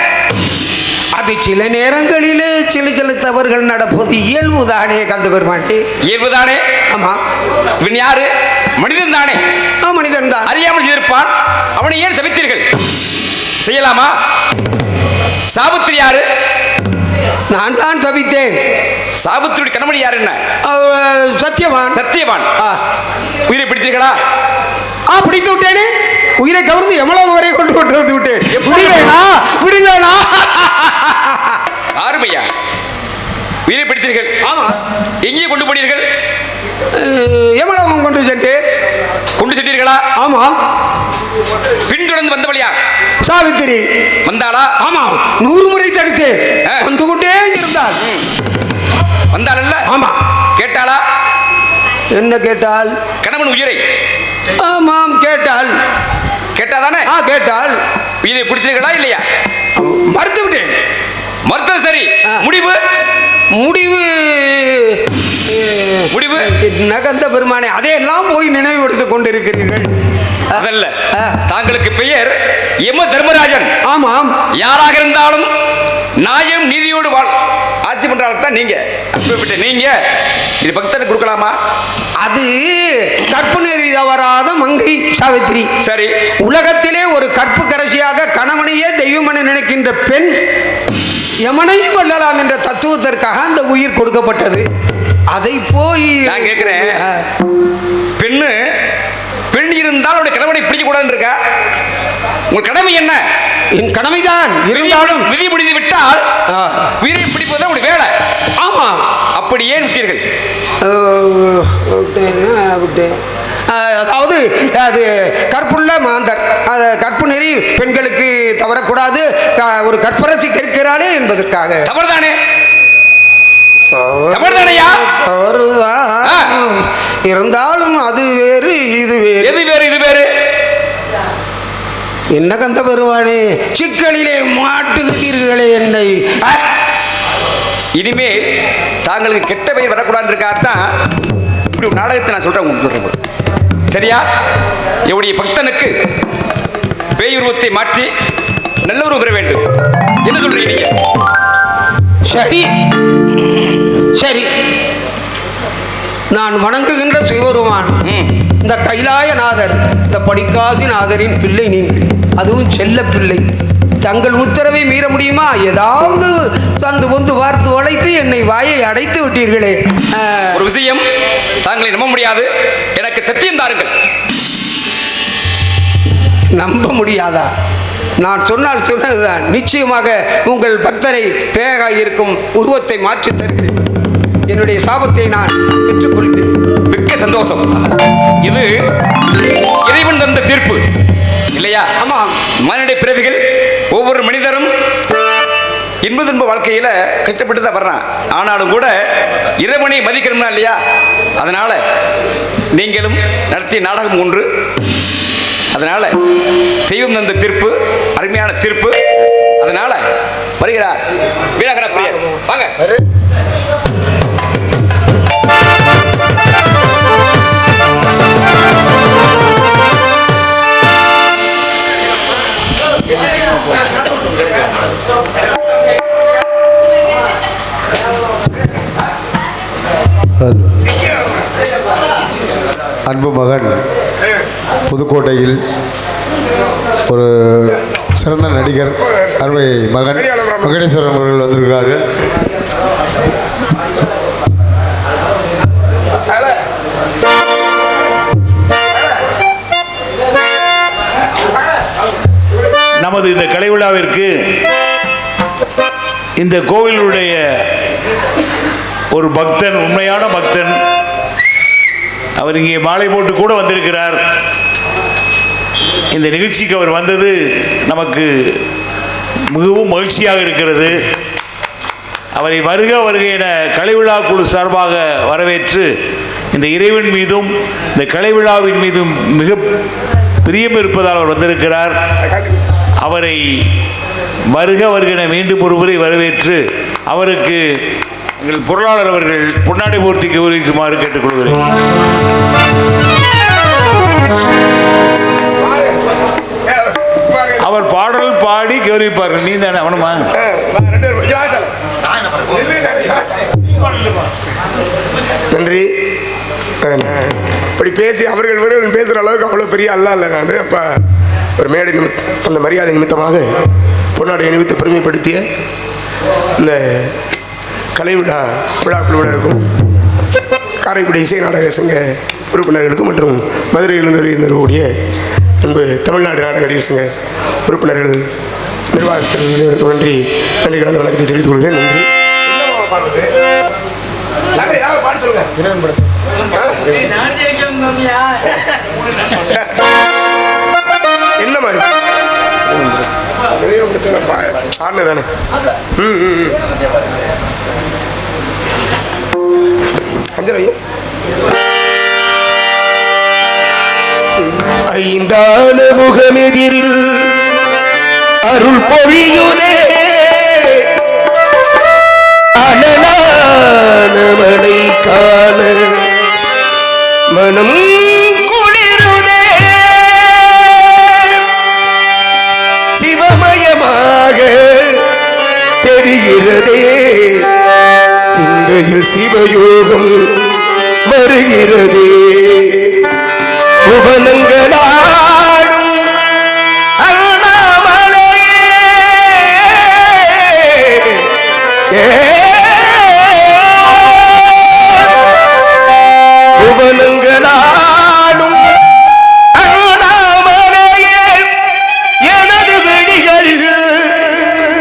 [SPEAKER 3] அது சில நேரங்களிலே சில தவறுகள் நடப்பது இயல்புதானே கந்த பெருமானே.
[SPEAKER 7] இயல்புதானே?
[SPEAKER 3] ஆமா.
[SPEAKER 7] இவன் யாரு? மனிதன் தானே?
[SPEAKER 3] மனிதன் தான்.
[SPEAKER 7] அறியாமல் செய்திருப்பான். அவனை ஏன் சபித்தீர்கள்? செய்யலாமா? சாபத்திரி யாரு?
[SPEAKER 3] நான் தான் சபித்தேன்.
[SPEAKER 7] சாபத்திரியுடைய கணவன் யாரு? என்ன?
[SPEAKER 3] சத்தியவான்.
[SPEAKER 7] சத்தியவான். உயிரை பிடித்தீர்களா?
[SPEAKER 3] பிடித்து விட்டேனே. உயிரை கவர்ந்து எவ்வளவு வரை கொண்டு வந்து விட்டேன். விடுவேனா?
[SPEAKER 7] ஆறுமையா, உயிரை பிடித்தீர்கள்.
[SPEAKER 3] ஆமா.
[SPEAKER 7] எங்கே கொண்டு போனீர்கள்?
[SPEAKER 3] எவ்வளவு கொண்டு சென்றேன்.
[SPEAKER 7] கொண்டு சென்றீர்களா?
[SPEAKER 3] ஆமா.
[SPEAKER 7] பின்தொடர்ந்து வந்த வழியா?
[SPEAKER 3] சாவித்திரி
[SPEAKER 7] வந்தாளா?
[SPEAKER 3] ஆமா. 100 முறை தடுத்து வந்து கொண்டே இருந்தாள்.
[SPEAKER 7] வந்தாள்?
[SPEAKER 3] ஆமா.
[SPEAKER 7] கேட்டாளா?
[SPEAKER 3] என்ன கேட்டாள்?
[SPEAKER 7] கணவன் உயிரை.
[SPEAKER 3] ஆமாம், கேட்டாள்.
[SPEAKER 7] கேட்டாதானே?
[SPEAKER 3] கேட்டாள்.
[SPEAKER 7] உயிரை பிடித்தீர்களா இல்லையா?
[SPEAKER 3] மறுத்து விட்டேன்.
[SPEAKER 7] மறுத்தது சரி. முடிவு?
[SPEAKER 3] முடிவு
[SPEAKER 7] முடிவு
[SPEAKER 3] நகந்த பெருமானே, அதையெல்லாம் போய் நினைவுபடுத்திக் கொண்டிருக்கிறீர்கள்.
[SPEAKER 7] அதல்ல, தாங்களுக்கு பெயர் யம தர்மராஜன்.
[SPEAKER 3] ஆமாம். யாராக
[SPEAKER 7] இருந்தாலும் நியாயம் நீதியோடு ஆட்சி பண்றாலும் தான் நீங்க. நீங்க இது பக்தனுக்கு கொடுக்கலாமா?
[SPEAKER 3] அது கற்பு நெறி தவறாத மங்கை சாவித்திரி.
[SPEAKER 7] சரி.
[SPEAKER 3] உலகத்திலே ஒரு கற்பு கரசியாக கணவனையே தெய்வமென நினைக்கின்ற பெண் யமனையும் வெல்லலாம் என்ற தத்துவத்திற்காக அந்த உயிர் கொடுக்கப்பட்டது. அதை போய்
[SPEAKER 7] நான் கேட்கிறேன், பெண் இருந்தால் அவருடைய கணவனை பிடிக்க கூடாதுன்னு இருக்கா? உங்கள் கடமை என்ன?
[SPEAKER 3] என் கடமைதான். இருந்தாலும்
[SPEAKER 7] விதி முடிந்து விட்டால் உயிரை பிடிப்பது உங்களுடைய வேலை.
[SPEAKER 3] ஆமா.
[SPEAKER 7] அப்படி ஏன் விட்டீர்கள்?
[SPEAKER 3] அதாவது அது கற்புள்ள மாந்தர், அது கற்பு நெறி பெண்களுக்கு தவறக்கூடாது. ஒரு கற்பரசி கேட்கிறாளே என்பதற்காக.
[SPEAKER 7] தவறுதானே? தவறுதானையா?
[SPEAKER 3] இருந்தாலும் அது வேறு இது வேறு.
[SPEAKER 7] எது வேறு இது வேறு?
[SPEAKER 3] என்ன கந்த பெருமானே, சிக்கலிலே மாட்டுகிறீர்களே என்னை.
[SPEAKER 7] இனிமேல் தாங்களுக்கு கெட்ட பெயர் வரக்கூடாதுன்னு இருக்காதான் இப்படி ஒரு நாடகத்தை நான் சொல்றேன். சரியா? என்னுடைய பக்தனுக்கு பேய் உருவத்தை மாற்றி நல்ல உருவம் பெற வேண்டும். என்ன சொல்றீங்க நீங்க?
[SPEAKER 3] சரி சரி, நான் வணங்குகின்ற சிவபெருமான் இந்த கைலாயநாதர், இந்த படிக்காசிநாதரின் பிள்ளை நீங்கள், அதுவும் செல்ல பிள்ளை. தங்கள் உத்தரவை மீற முடியுமா? ஏதாவது சந்து பொந்து வார்த்து வளைத்து என்னை வாயை அடைத்து விட்டீர்களே.
[SPEAKER 7] ஒரு விஷயம் தாங்களை நம்ப முடியாது, எனக்கு சத்தியம் தாருங்கள்.
[SPEAKER 3] நம்ப முடியாதா? நான் சொன்னால் சொன்னதுதான். நிச்சயமாக உங்கள் பக்தரை பேகாக இருக்கும் உருவத்தை மாற்றி தருகிறேன். என்னுடைய சாபத்தை நான் பெற்றுக்கொள்கிறேன்.
[SPEAKER 7] மிக்க சந்தோஷம். இது இறைவன் தந்த தீர்ப்பு இல்லையா?
[SPEAKER 3] ஆமாம்.
[SPEAKER 7] மனித பிறவிகள் ஒவ்வொரு மனிதரும் இன்ப துன்ப வாழ்க்கையில கஷ்டப்பட்டு தான் வர்றான். ஆனாலும் கூட இறைவனை மதிக்கணும்னா இல்லையா? அதனால நீங்களும் நடத்திய நாடகம் ஒன்று. அதனால தெய்வம் தந்த தீர்ப்பு அருமையான தீர்ப்பு. அதனால வருகிறார் வீரகர பிரியர். வாங்க.
[SPEAKER 8] அன்பு மகன் புதுக்கோட்டையில் ஒரு சிறந்த நடிகர் அருமை மகன் வெங்கடேஸ்வரன் அவர்கள் வந்திருக்கிறார்கள்.
[SPEAKER 9] நமது இந்த கலை விழாவிற்கு இந்த கோவிலுடைய ஒரு பக்தன், உண்மையான பக்தன், அவர் இங்கே மாலை போட்டு கூட வந்திருக்கிறார். இந்த நிகழ்ச்சிக்கு அவர் வந்தது நமக்கு மிகவும் மகிழ்ச்சியாக இருக்கிறது. அவரை வருக வருக என கலை விழா குழு சார்பாக வரவேற்று இந்த இறைவன் மீதும் இந்த கலை விழாவின் மீதும் மிக பிரியம் இருப்பதால் அவர் வந்திருக்கிறார். அவரை வருக வருக என மீண்டும் ஒருமுறை வரவேற்று அவருக்கு எங்கள் பொருளாளர் அவர்கள் பொன்னாடை போர்த்தி கௌரவிக்குமாறு கேட்டுக்கொள்கிறேன். அவர் பாடல் பாடி கௌரவிப்பார்கள். நீ தானே அவனுமா?
[SPEAKER 10] நன்றி. இப்படி பேசி அவர்கள் பேசுகிற அளவுக்கு அவ்வளோ பெரிய அல்ல இல்லை. நான் அப்போ ஒரு மேடை அந்த மரியாதை நிமித்தமாக பொன்னாடை அணிவித்து பெருமைப்படுத்திய இந்த கலை விழா குழுவினருக்கும் காரைக்குடி இசை நாடக சங்க உறுப்பினர்களுக்கும் மற்றும் மதுரையிலிருந்து இருந்தக்கூடிய அன்பு தமிழ்நாடு நாடக நடிகர் சங்க உறுப்பினர்கள் நிர்வாகத்திற்கு நன்றி கலந்த வழக்கத்தை தெரிவித்துக் கொள்கிறேன். நன்றி. என்ன மாதிரி ஆடுன தானே? ஐந்தான முகமெதிரில் அருள் பொழியுதே, அனலான மழை காண மனம் குளிருதே, சிவமயமாக தெரிகிறதே, சிந்தையில் சிவயோகம் வருகிறதே, புவனங்களாடும் அண்ணாமலையே, புவனங்களாடும் அண்ணாமலையே, எனது விழிகளில்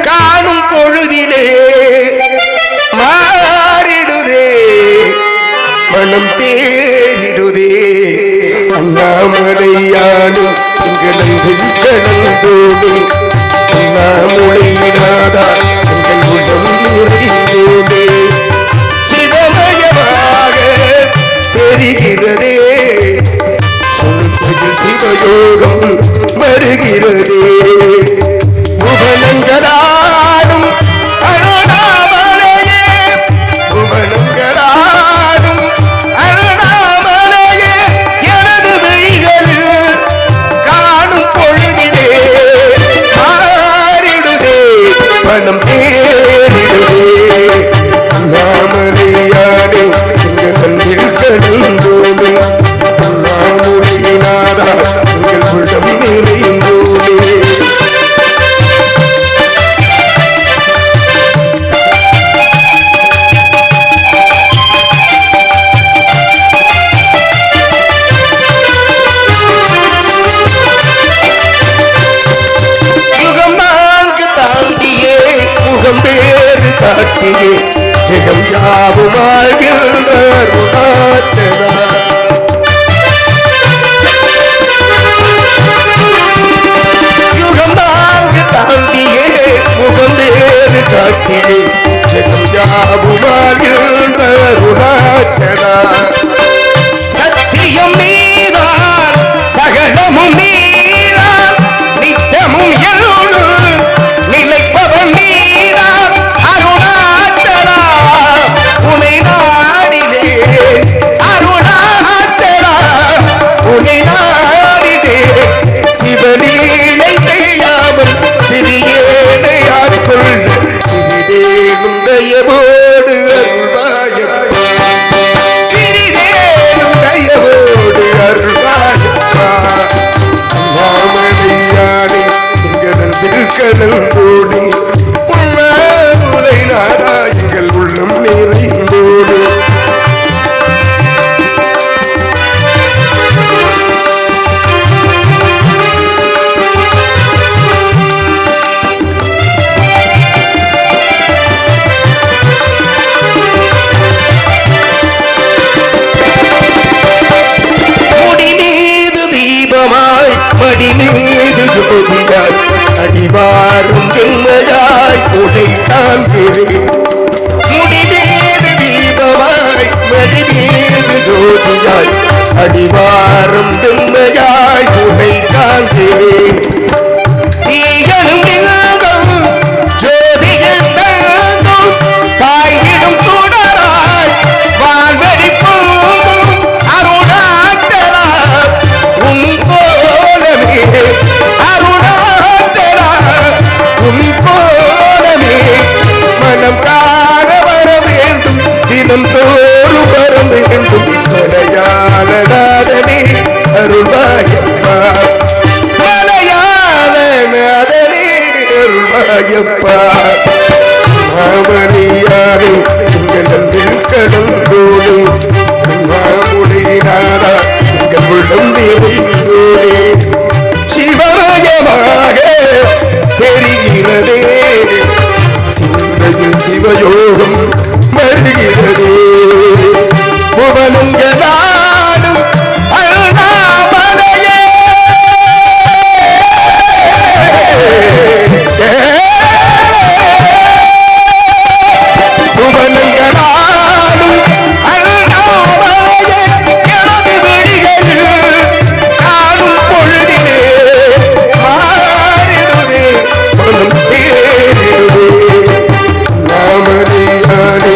[SPEAKER 10] காணும் பொழுதிலே மாறிடுதே, மனம் தேறிடுதே, அண்ணாமலையானும் எங்களந்தில் கடந்தோடு, அண்ணாமலையினாதா எங்கள் உள்ளம் நிறைந்தோடு, சிவமயமாக தெரிகிறதே, சொல்வதில் சிவயோகம் வருகிறதே, புவனங்களாடும் அண்ணாமலையே, புவனங்களாடும் அண்ணாமலையே, எனது விழிகளில் காணும் பொழுதிலே
[SPEAKER 6] ஜெகம் யாவும் ஆழ்கின்ற அருணாச்சலா யுகம் நான்கு தாண்டியே முகம் வேறு காட்டியே ஜெகம் யாவும் ஆழ்கின்ற அருணாச்சலா சத்தியம் நீதான் சகலமும் நீதான் நித்தமும் எழுது நிலைப்பவன் நீதான் அருணாச்சலா உனை நாடிலே அருணாச்சலா உனை நாடிலே சிவலீலை செய்யாமல் சிறியேனை ஆட்கொள்ள சிறிதேனும் தயவோடு அருள்வாயப்பா சிறிதேனும் தயவோடு அருள்வாயப்பா மாமணியானே கடல் தோடி உன்னை நாடா எங்கள் உள்ளம் நிறைந்தோடு மடி மீது ஜோதியாய் அடிவாரும் ஜென்மையாய் உடை தாங்கிறேன் முடிமீது தீபமாய் மடி மீது ஜோதியாய் அடிவாரும் ஜென்மையாய் உடை தாங்கிறேன் தீயனும் நிலங்கள் ஜோதிகள் தாங்கும் தாய்விடும் சுடராய் வாழ்வெடி போகும் அருணாச்சலா உன் அருணாச்சலா உன் போலமே மனம் காண வர வேண்டும் தினம் தோறும் வர வேண்டும் மலையாள நாதனே அருள்வாயப்பா மலையாள நாதனே அருள்வாயப்பா மாமணியாரே எங்கள் அன்பில் கடந்தோடு மாமுடியினாரா எங்கள் உள்ளம் நிறைந்தோடே சிவமயமாக தெரிகிறதே சிந்தையில் சிவயோகம் வருகிறதே புவனங்களாடும் அருணாமலையே புவனங்களாடும் அருணாமலையே எனது விழிகளில் காணும் பொழுதிலே மாறிடுதே மனம் தேறிடுதே நாமணியானே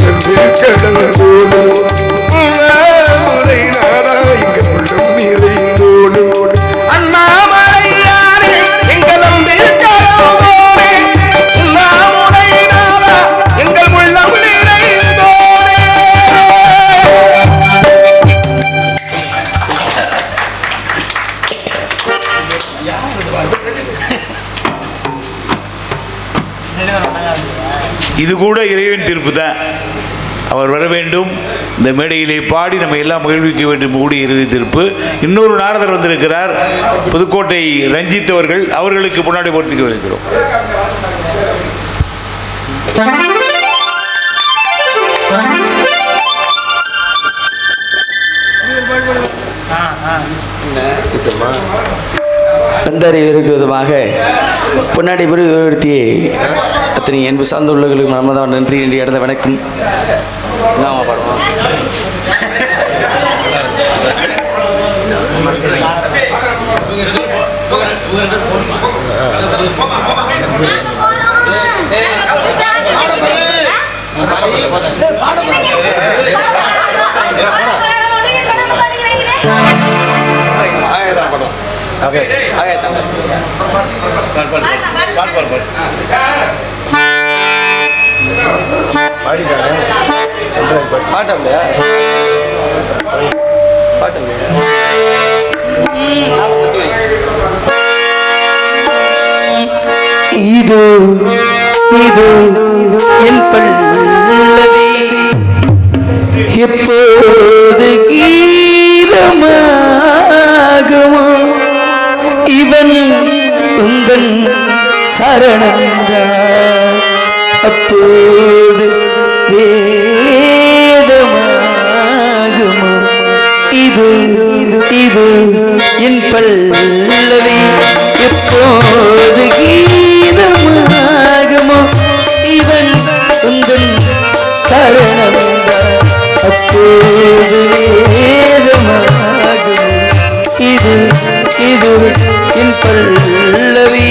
[SPEAKER 6] எங்கள் கடந்தோடு நாடா எங்கள் உள்ளம் நிறைந்தோடு அண்ணாமலையானே எங்கள் அம்பில் கடந்தோடே நாமுனை நாடா எங்கள் உள்ளம் நிறைந்தோடே
[SPEAKER 9] இது கூட இறைவன் தீர்ப்பு தான். அவர் வர வேண்டும், இந்த மேடையிலே பாடி நம்ம எல்லாம் மகிழ்விக்க வேண்டும். கூடிய இறுதி தீர்ப்பு. இன்னொரு நாரதர் வந்திருக்கிறார், புதுக்கோட்டை ரஞ்சித் அவர்கள். அவர்களுக்கு முன்னாடி பொறுத்திக்க வைக்கிறோம்.
[SPEAKER 11] கண்டறிவதற்கு விதமாக பொன்னாடி விருத்தியை அத்தனை என்பு சார்ந்துள்ளவர்களுக்கு மனமாதான் நன்றி என்று இடத்த வணக்கம். நாம பாடுவோம்.
[SPEAKER 6] ஓகே
[SPEAKER 11] இது இது என் பல்லவி எப்போது கீதமாகுமோ இவன் உந்தன் சரணம் அப்போது வேதமாகுமோ இது இது என் பல்லவி எப்போது கீதமாகுமோ இவன் உந்தன் சரணம் அப்போது வேதமாகுமோ இது இது என் பல்லவி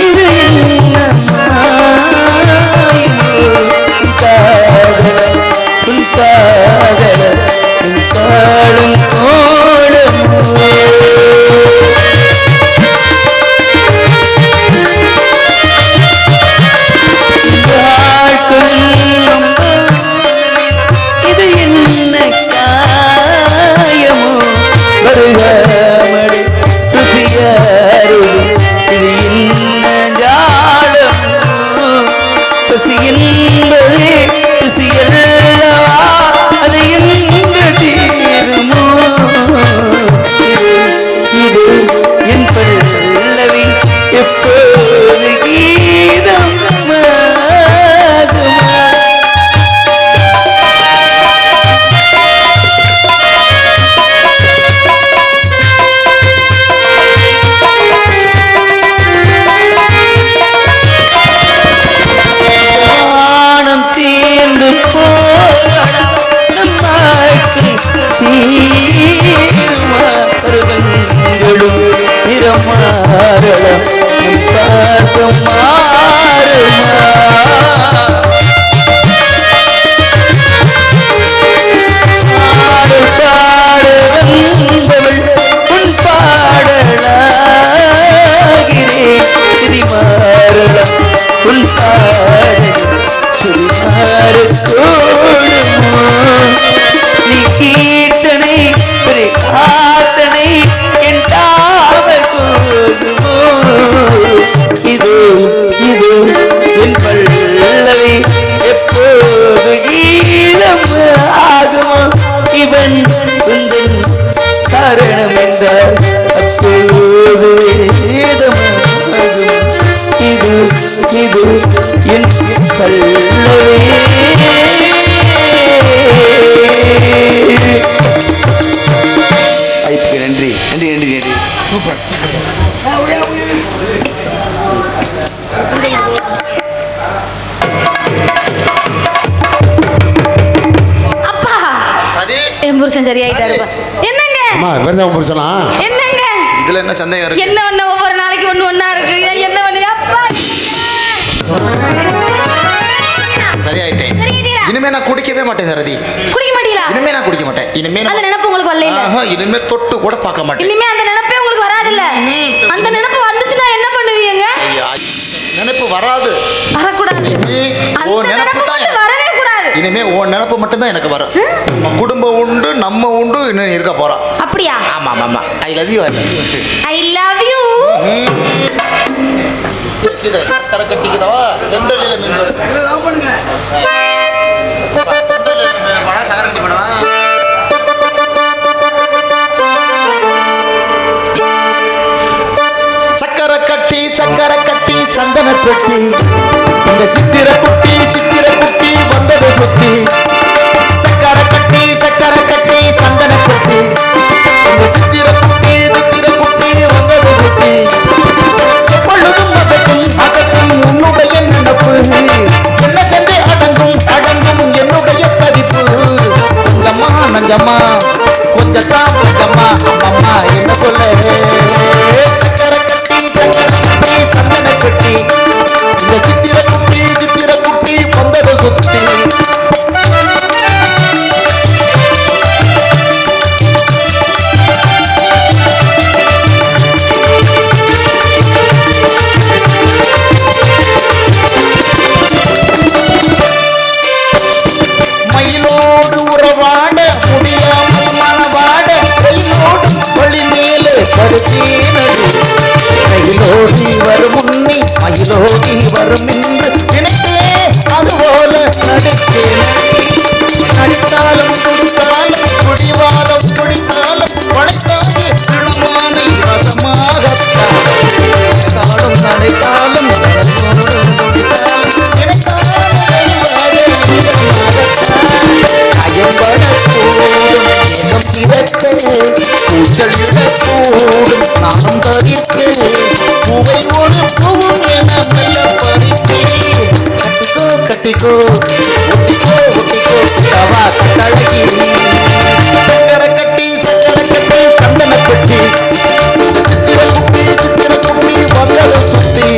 [SPEAKER 11] இது இது என் பல்லவி எப்போது கீதம் ஆகுமோ இவன் உந்தன் காரணம் என்றால் அப்போது வேதம் ஆகுமோ இது இது என் பல்லவி வாய்ப்புக்கு நன்றி நன்றி நன்றி நன்றி சூப்பர்
[SPEAKER 5] அப்பா என் புருஷன் சரியாயிட்டாருப்பா. என்னங்க
[SPEAKER 2] அம்மா இவர்தான் உன் புருஷனா?
[SPEAKER 5] என்னங்க
[SPEAKER 1] இதுல என்ன சந்தேகம் இருக்கு?
[SPEAKER 5] என்ன ஒண்ணு ஒவ்வொரு நாளைக்கு ஒண்ணா இருக்கு. என்ன பண்ணி அப்பா
[SPEAKER 1] சரியாயிட்டேன். இனிமே நான் குடிக்கவே மாட்டேன் சரதி.
[SPEAKER 5] குடிக்க மாட்டீங்களா?
[SPEAKER 1] இனிமே நான் குடிக்க மாட்டேன். இனிமே
[SPEAKER 5] அந்த நினைப்பு உங்களுக்கு வரல இல்ல?
[SPEAKER 1] இனிமே தொட்டு கூட பார்க்க மாட்டேன்.
[SPEAKER 5] இனிமே அந்த நினைப்பே உங்களுக்கு வராது இல்ல? அந்த நினைப்பு வந்துச்சுன்னா என்ன பண்ணுவீங்க?
[SPEAKER 1] நினைப்பு வராது.
[SPEAKER 5] வரக்கூடாது.
[SPEAKER 1] ஓ நினைப்பு தான்
[SPEAKER 5] வரவே கூடாது.
[SPEAKER 1] இனிமே ஓ நினைப்பு மட்டும் தான் எனக்கு வரும். நம்ம குடும்பம் உண்டு, நம்ம உண்டு, இன்னும் இருக்க போறோம்.
[SPEAKER 5] அப்படியா?
[SPEAKER 1] ஆமா ஆமா. I love you.
[SPEAKER 5] I love you.
[SPEAKER 1] இது தர கட்டிக்குதவா? செண்டலில மீன் லவ் பண்ணுங்க. செண்டலில வடா சகர கட்டி போடவா? சக்கரை கட்டி சந்தன பெட்டி இந்த சித்திர குட்டி வந்தது சுத்தி. சக்கரை கட்டி சந்தன பெட்டி இந்த சித்திர குட்டி வந்தது சுத்தி. எப்பொழுதும் அசக்கும் உன்னுடைய நினப்பு என்ன சென்று அடங்கும் என்னுடைய தவிப்பு. கொஞ்சமா நஞ்சமா கொஞ்சத்தான் கொஞ்சமா அம்மம்மா என்ன சொல்ல. சக்கரை கட்டி சந்தன கட்டி இந்த சித்திர குட்டி நடித்தாலும் குடித்தாலும் குடிவாதம் குடித்தாலும் படைத்தாலே திருமானை ரசமாகத்தான் காலம் நடைத்தாலும் கடலோடும் குடித்தாலும் கூச்சலிடக்கூடும் நானும் தரித்து பூவை ஒரு பூவும் என மெல்ல பறிப்பே கட்டிக்கோ ஒட்டிக்கோ ஒட்டிக்கோ தவா கட்டழகி சக்கரை கட்டி சந்தன கட்டி சித்திர குட்டி வந்தத சுத்தி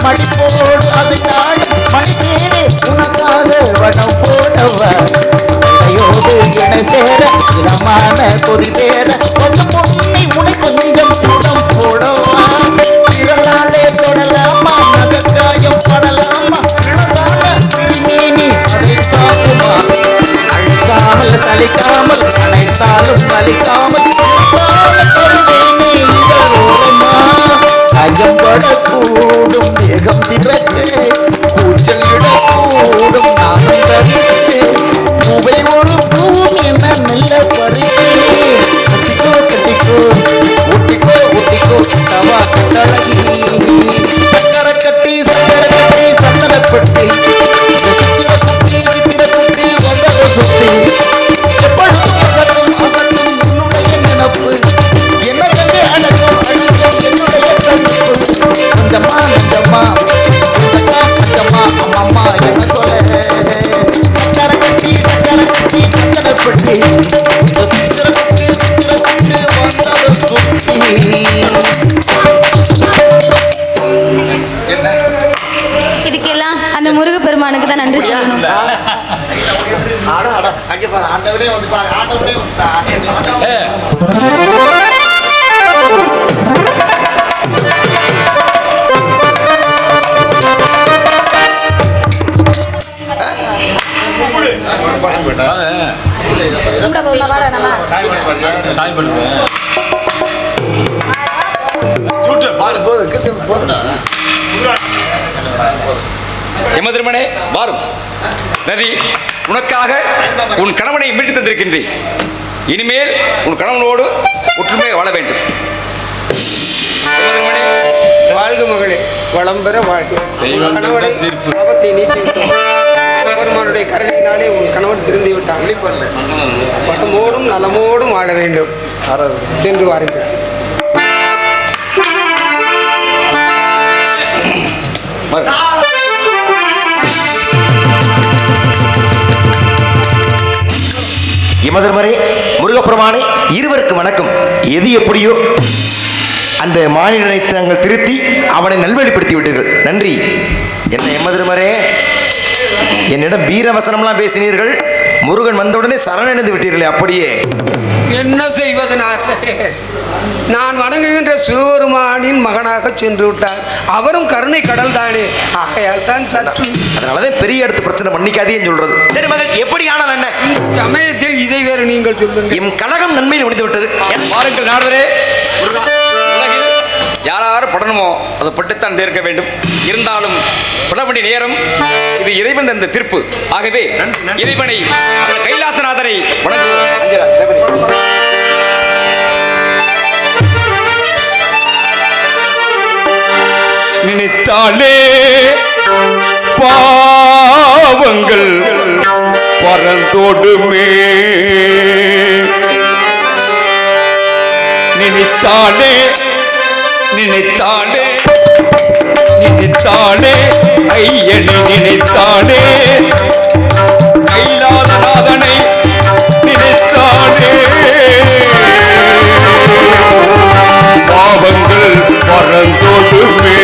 [SPEAKER 1] மடிப்போடு அசைத்தாடு மணித்தேனே உனக்காக வடம் போடவோடு என சேர இளமான கொதி பேர கொஞ்சம் பொண்ணை உனக்கு கொஞ்சம் குடம் போடவா திறனாலே தொடலாமா நகக்காயம் படலாமா இளசான திருமேனி அதை காக்குமா அழிக்காமல் சலிக்காமல் அனைத்தாலும் வலிக்காமல் ஐயம்படக்கூடும் வேகம் திறக்கு கூச்சல் இடக்கூடும் நானும் தரித்து பூவை ஒரு பூவும் என மெல்ல பறித்து கட்டிக்கோ ஒட்டிக்கோ தவா கட்டழகி சக்கரை கட்டி சந்தனப்பட்டி சித்திர குட்டி வந்தத சுத்தி எப்பொழுதும் அசத்தும் உன்னுடைய நினப்பு என்ன கண்டு அழகும் என்னுடைய கொஞ்சமா அம்மா என்ன சொல்ல சக்கரை கட்டி சந்தனப்பட்டி சித்திர குட்டி வந்தத சுத்தி
[SPEAKER 5] இதுக்கெல்லாம் அந்த முருகப்பெருமானுக்கு தான் நன்றி சொல்லணும்.
[SPEAKER 1] ஆண்டவனே
[SPEAKER 7] யமதர்மனே வாரும். நதி, உனக்காக உன் கணவனை மீட்டு தந்திருக்கின்றேன். இனிமேல் உன் கணவனோடு ஒற்றுமை வாழ வேண்டும்.
[SPEAKER 3] வாழ்க மகளே, வளம் பெற வாழ்க. கணவனை ஆபத்தை நீக்கிவிட்டோம். பெருமானுடைய கருணையினாலே உன் கணவன் திருந்தி விட்டான். வளமோடும் நலமோடும் வாழ வேண்டும். சென்று வாருங்கள்.
[SPEAKER 6] யமதர்மரே, முருகப்பெருமானே, இருவருக்கு வணக்கம். எது எப்படியோ அந்த மாநிலனை தாங்கள் திருத்தி அவனை நல்வழிப்படுத்தி விட்டீர்கள். நன்றி. என்ன யமதர்மரே, என்னிடம் வீரவசனம்லாம் பேசினீர்கள். முருகன் வந்தவுடனே சரணடைந்து விட்டீர்களே, அப்படியே
[SPEAKER 3] என்ன செய்வது? நான் வணங்குகின்ற சிவபெருமானின் மகனாக சென்று விட்டார். அவரும் கருணை கடல் தானே, ஆகையால் தான் சற்று.
[SPEAKER 6] அதனாலதான் பெரிய இடத்து பிரச்சனை பண்ணிக்காதேன்னு சொல்றது. சரி மகள், எப்படி ஆனால் என்ன?
[SPEAKER 3] இந்த சமயத்தில் இதை வேறு நீங்கள் சொல்லுங்கள்.
[SPEAKER 6] என் கழகம் நன்மையில் முடிந்து விட்டது.
[SPEAKER 7] பாருங்கள் நாடுவரே, உலகில் யார் படணுமோ அதை பட்டுத்தான் தீர்க்க வேண்டும். இருந்தாலும் பட வேண்டிய நேரம் இது. இறைவன் தந்த தீர்ப்பு. ஆகவே இறைவனை, கைலாசநாதரை வணங்குவோம்.
[SPEAKER 12] நினைத்தாலே பாவங்கள் பறந்தோடுமே, நினைத்தாலே நினைத்தாலே நினைத்தாலே ஐயனை நினைத்தாலே, கைலாசநாதனை நினைத்தாலே பாவங்கள் பறந்தோடுமே.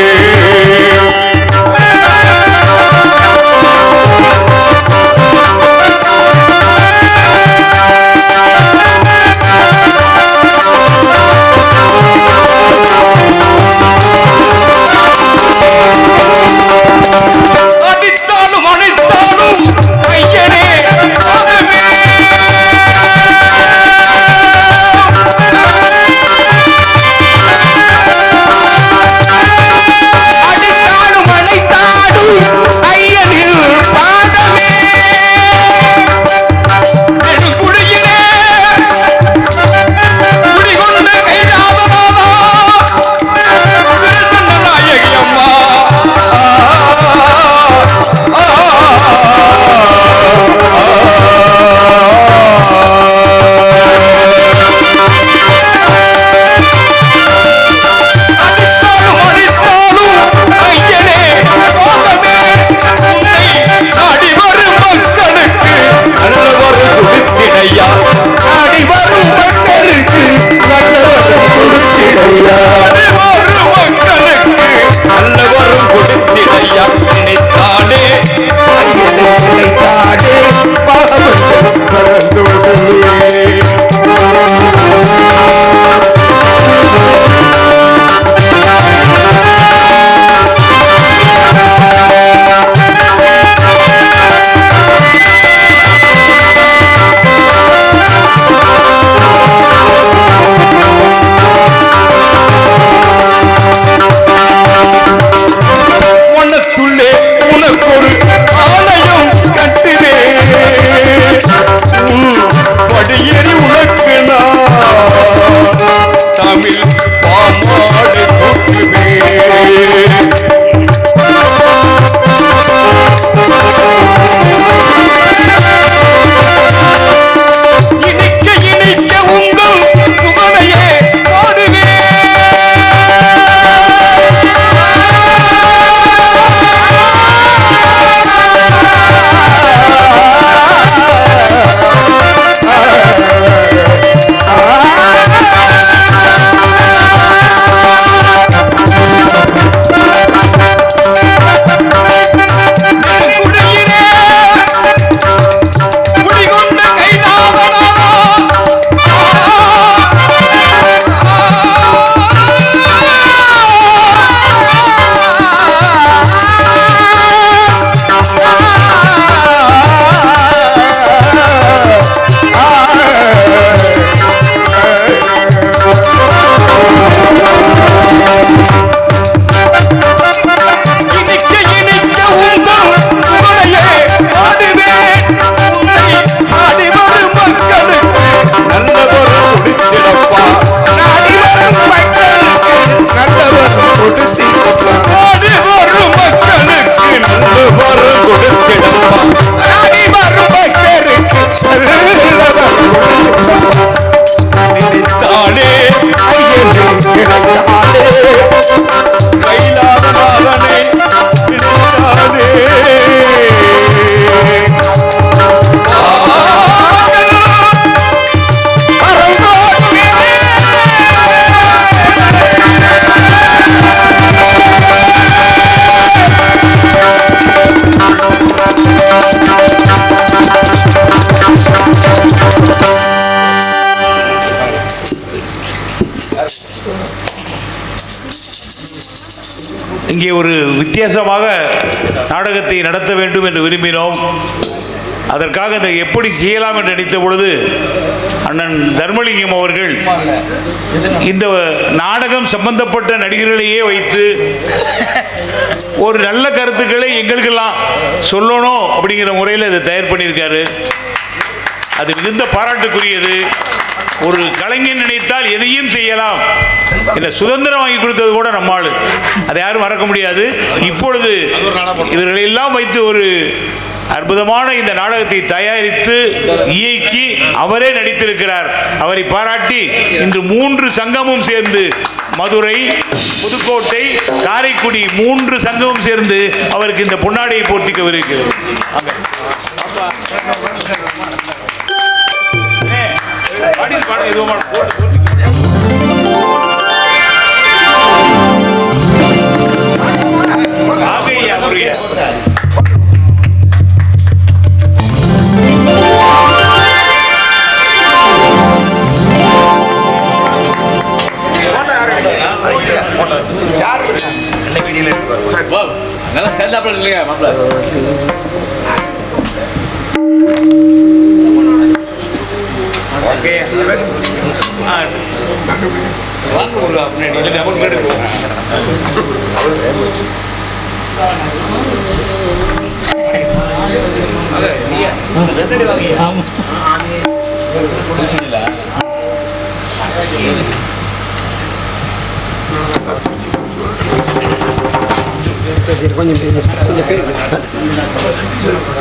[SPEAKER 9] இங்கே ஒரு வித்தியாசமாக நாடகத்தை நடத்த வேண்டும் என்று விரும்பினோம். அதற்காக அதை எப்படி செய்யலாம் என்று நினைத்த பொழுது அண்ணன் தர்மலிங்கம் அவர்கள் இந்த நாடகம் சம்பந்தப்பட்ட நடிகர்களையே வைத்து ஒரு நல்ல கருத்துக்களை எங்களுக்கெல்லாம் சொல்லணும் அப்படிங்கிற முறையில் இதை தயார் பண்ணியிருக்காரு. அது மிகுந்த பாராட்டுக்குரியது. ஒரு கலைஞன் நினைத்தால் எதையும் செய்யலாம். இல்லை, சுதந்திரம் வாங்கி கொடுத்தது கூட நம்மால், அதை யாரும் மறக்க முடியாது. இப்பொழுது இவர்களெல்லாம் வைத்து ஒரு அற்புதமான இந்த நாடகத்தை தயாரித்து இயக்கி அவரே நடித்திருக்கிறார். அவரை பாராட்டி இன்று 3 சங்கமும் சேர்ந்து, மதுரை, புதுக்கோட்டை, காரைக்குடி 3 சங்கமும் சேர்ந்து அவருக்கு இந்த பொன்னாடையை போர்த்திக்கவிருக்கிறது.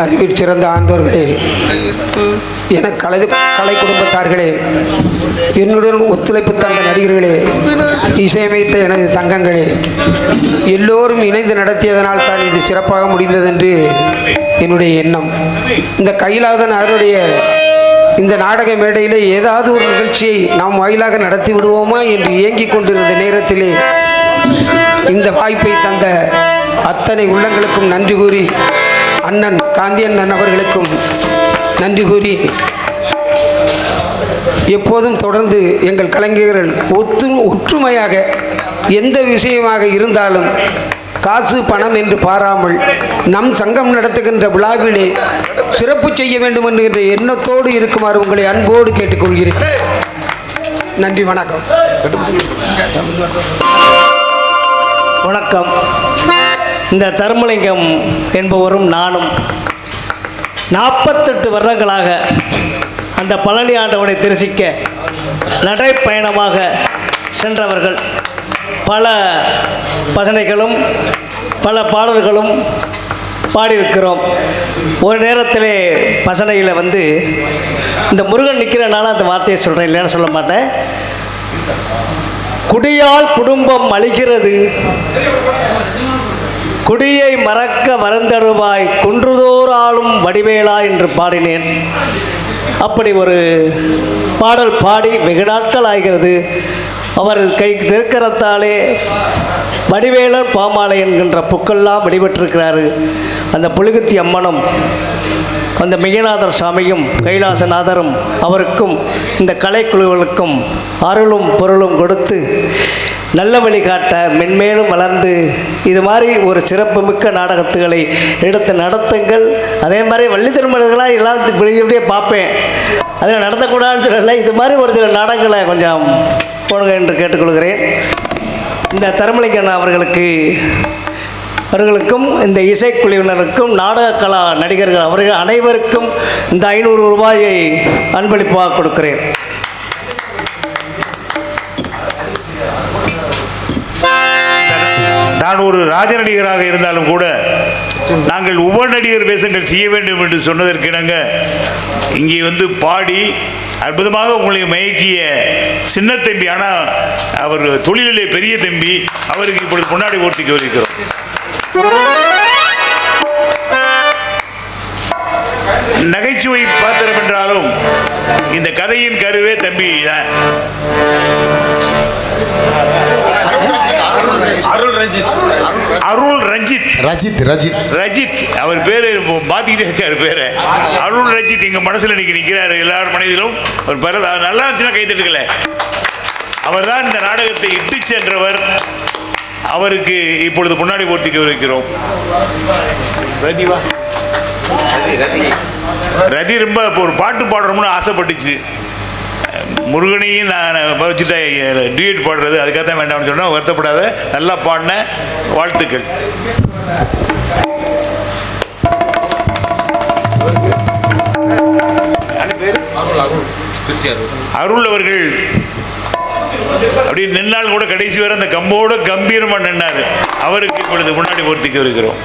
[SPEAKER 3] அறிவில் சிறந்த ஆண்டோர்களே, என கலை குடும்பத்தார்களே, என்னுடன் ஒத்துழைப்பு தந்த நடிகர்களே, இசையமைத்த எனது தங்கங்களே, எல்லோரும் இணைந்து நடத்தியதனால் தான் இது சிறப்பாக முடிந்ததென்று என்னுடைய எண்ணம். இந்த கைலாதன் அவருடைய இந்த நாடக மேடையிலே ஏதாவது ஒரு நிகழ்ச்சியை நாம் வாயிலாக நடத்தி விடுவோமா என்று ஏங்கிக் கொண்டிருந்த நேரத்திலே இந்த வாய்ப்பை தந்த அத்தனை உள்ளங்களுக்கும் நன்றி கூறி, அண்ணன் காந்தி அண்ணன் அவர்களுக்கும் நன்றி கூறி, எப்போதும் தொடர்ந்து எங்கள் கலைஞர்கள் ஒற்றுமையாக எந்த விஷயமாக இருந்தாலும் காசு பணம் என்று பாராமல் நம் சங்கம் நடத்துகின்ற விழாவிலே சிறப்பு செய்ய வேண்டும் என்கின்ற எண்ணத்தோடு இருக்குமாறு உங்களை அன்போடு கேட்டுக்கொள்கிறேன். நன்றி, வணக்கம்.
[SPEAKER 13] வணக்கம். இந்த தர்மலிங்கம் என்பவரும் நானும் 48 வருடங்களாக அந்த பழனி ஆண்டவனை தரிசிக்க நடைப்பயணமாக சென்றவர்கள். பல பஜனைகளும் பல பாடல்களும் பாடியிருக்கிறோம். ஒரு நேரத்திலே பஜனையில் இந்த முருகன் நிற்கிறனால அந்த வார்த்தையை சொல்கிறேன், இல்லைன்னு சொல்ல மாட்டேன். குடியால் குடும்பம் அழிகிறது, குடியை மறக்க வருந்தருவாய், குன்றுதோறாலும் வடிவேலா என்று பாடினேன். அப்படி ஒரு பாடல் பாடி வெகு நாட்கள் ஆகிறது. அவர் கை திருக்கரத்தாலே வடிவேலர் பாமாலை என்கின்ற புக்கெல்லாம் வெளிப்பட்டிருக்கிறாரு. அந்த புலிகுத்தி அம்மனும் அந்த மெய்யநாதர் சாமியும் கைலாசநாதரும் அவருக்கும் இந்த கலைக்குழுக்களுக்கும் அருளும் பொருளும் கொடுத்து நல்ல வழி காட்ட மென்மேலும் வளர்ந்து இது மாதிரி ஒரு சிறப்புமிக்க நாடகத்துகளை எடுத்து நடத்துங்கள். அதே மாதிரி வள்ளி திருமணங்களாக எல்லாம் இப்படியே பார்ப்பேன், அதில் நடத்தக்கூடாதுன்னு சொல்லலை. இது மாதிரி ஒரு சில நாடகங்களை கொஞ்சம் போடுங்க என்று கேட்டுக்கொள்கிறேன். இந்த தர்மலிங்கன் அவர்களுக்கும் இந்த இசைக்குழுவினருக்கும் நாடக கலா நடிகர்கள் அவர்கள் அனைவருக்கும் இந்த 500 ரூபாயை அன்பளிப்பாக கொடுக்கிறேன்.
[SPEAKER 9] நான் ஒரு ராஜ நடிகராக இருந்தாலும் கூட நாங்கள் உப நடிகர் வேஷங்கள் செய்ய வேண்டும் என்று சொன்னதற்கிணங்க இங்கே பாடி அற்புதமாக உங்களை மயக்கிய சின்ன தம்பி, ஆனால் அவர் தொழிலிலே பெரிய தம்பி, அவருக்கு இப்பொழுது முன்னாடி ஓட்டிக்க வருகிறோம். நகைச்சுவை பாத்திரம் என்றாலும் இந்த கதையின் கருவே தம்பி தான். அருள் ரஞ்சித் அவர் பேரு மாத்திக்கிட்டே இருக்காரு பேரு. அருள் ரஞ்சித் எங்க மனசுல நிற்கிறாரு, எல்லாரும் மனதிலும். ஒரு நல்லா இருந்துச்சுன்னா கைத்தட்டுக்கல. அவர் தான் இந்த நாடகத்தை இட்டு சென்றவர். அவருக்கு இப்பொழுது முன்னாடி போர்த்திக்க வைக்கிறோம். ரதி ரொம்ப இப்போ ஒரு பாட்டு பாடுறோம்னு ஆசைப்பட்டுச்சு. முருகனையும் நான் வச்சுட்டேன் டியூட் பாடுறது, அதுக்காக தான் வேண்டாம்னு சொன்னால் வருத்தப்படாத, நல்லா பாடின, வாழ்த்துக்கள். அருள் அவர்கள் அப்படி நின்னால் கூட கடைசி வரை அந்த கம்போட கம்பீரமா நின்னாரு. அவருக்கு இப்பொழுது முன்னாடி போர்த்திக்க இருக்கிறோம்.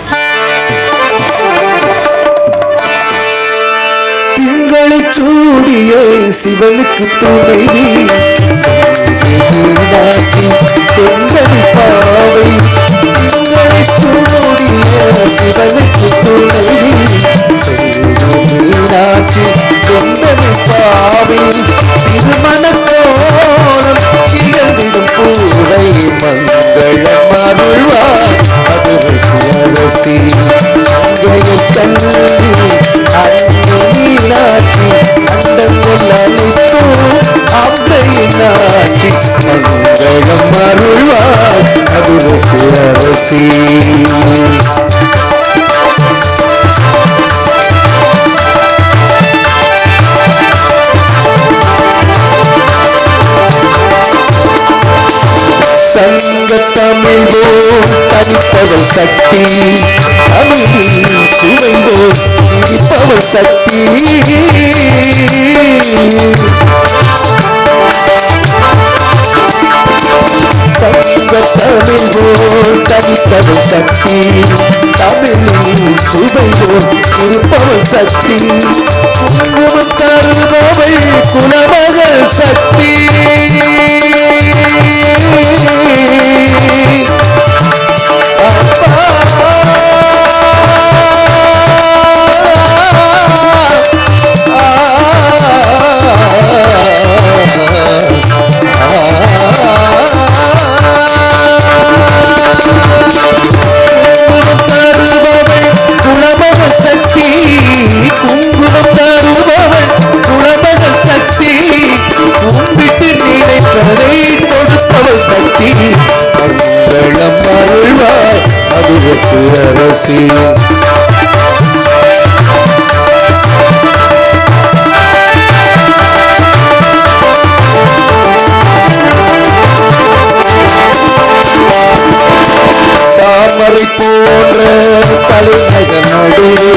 [SPEAKER 14] திங்களை சூடிய சிவனுக்கு துணைவி செங்கனி பாவை. திங்களை சூடிய சிவனுக்கு துணைவி மீனாட்சி செங்கனி பாவை. திருமணத்தோரம் இழந்திடும் பூவை மங்களம் அருள்வார் மதுரை அரசி. அங்கையில் கல்வி மீனாட்சி அண்டங்கள் அனைத்தும் அம்பையினாட்சி மங்களம் அருள்வார் மதுரை அரசி. சங்க தமிழோ தனிப்பவள் சக்தி, தமிழின் சுவைவோ இனிப்பவள் சக்தி. சங்க தமிழோ தனிப்பவள் சக்தி, தமிழின் சுவைவோ இருப்பவள் சக்தி. குங்குமம் தருபவள் குலமகள் சக்தி. அரசி. தாமரை போன்ற தலைநகர் நடுவே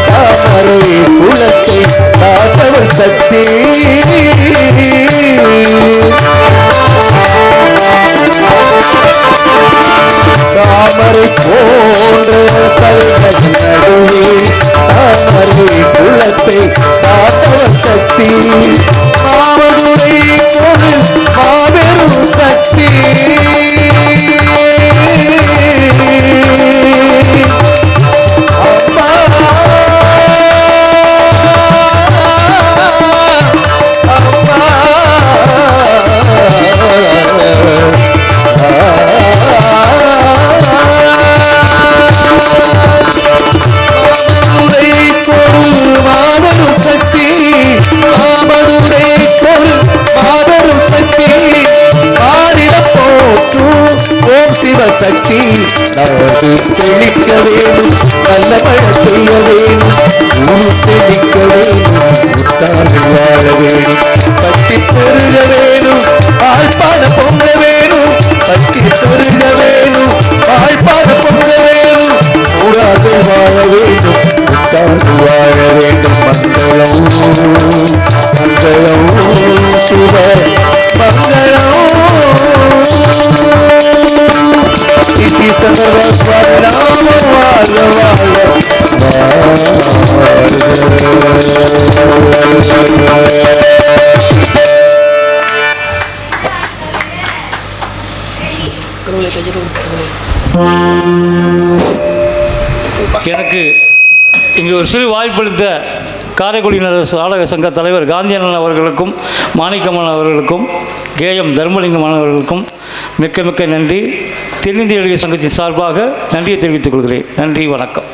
[SPEAKER 14] தாமரை குலத்தை காத்தவள் சக்தி. தாமரை போன்ற தலைநகர் நடுவே தாமரை குலத்தை சாத்தவள் சக்தி. மாமதுரை கோவில் மாபெரும் சக்தி. சக்தி நாடு செழிக்க வேணும், நல்ல மழை பெய்ய வேணும், ஊர் செழிக்க வேணும், முட்டாது வாழ வேணும், பட்டி பெருக வேணும், ஆழ்பாட பொங்க வேணும், பட்டி பெருக வேணும், ஆழ்பாட பொங்க வேணும், ஊராது வாழ வேண்டும், முட்டாது வாழ வேண்டும். மங்களம் மங்களம் சுப மங்களம்.
[SPEAKER 15] எனக்கு இங்கே ஒரு சிறு வாய்ப்பளித்த காரைக்குடியினர் சாலக சங்க தலைவர் காந்தியண்ணன் அவர்களுக்கும் மாணிக்கம்மன் அவர்களுக்கும் கேஎம் தர்மலிங்கம் அவர்களுக்கும் மிக்க மிக்க நன்றி. தென்னிந்திய இளைஞர் சங்கத்தின் சார்பாக நன்றியை தெரிவித்துக் கொள்கிறேன். நன்றி, வணக்கம்.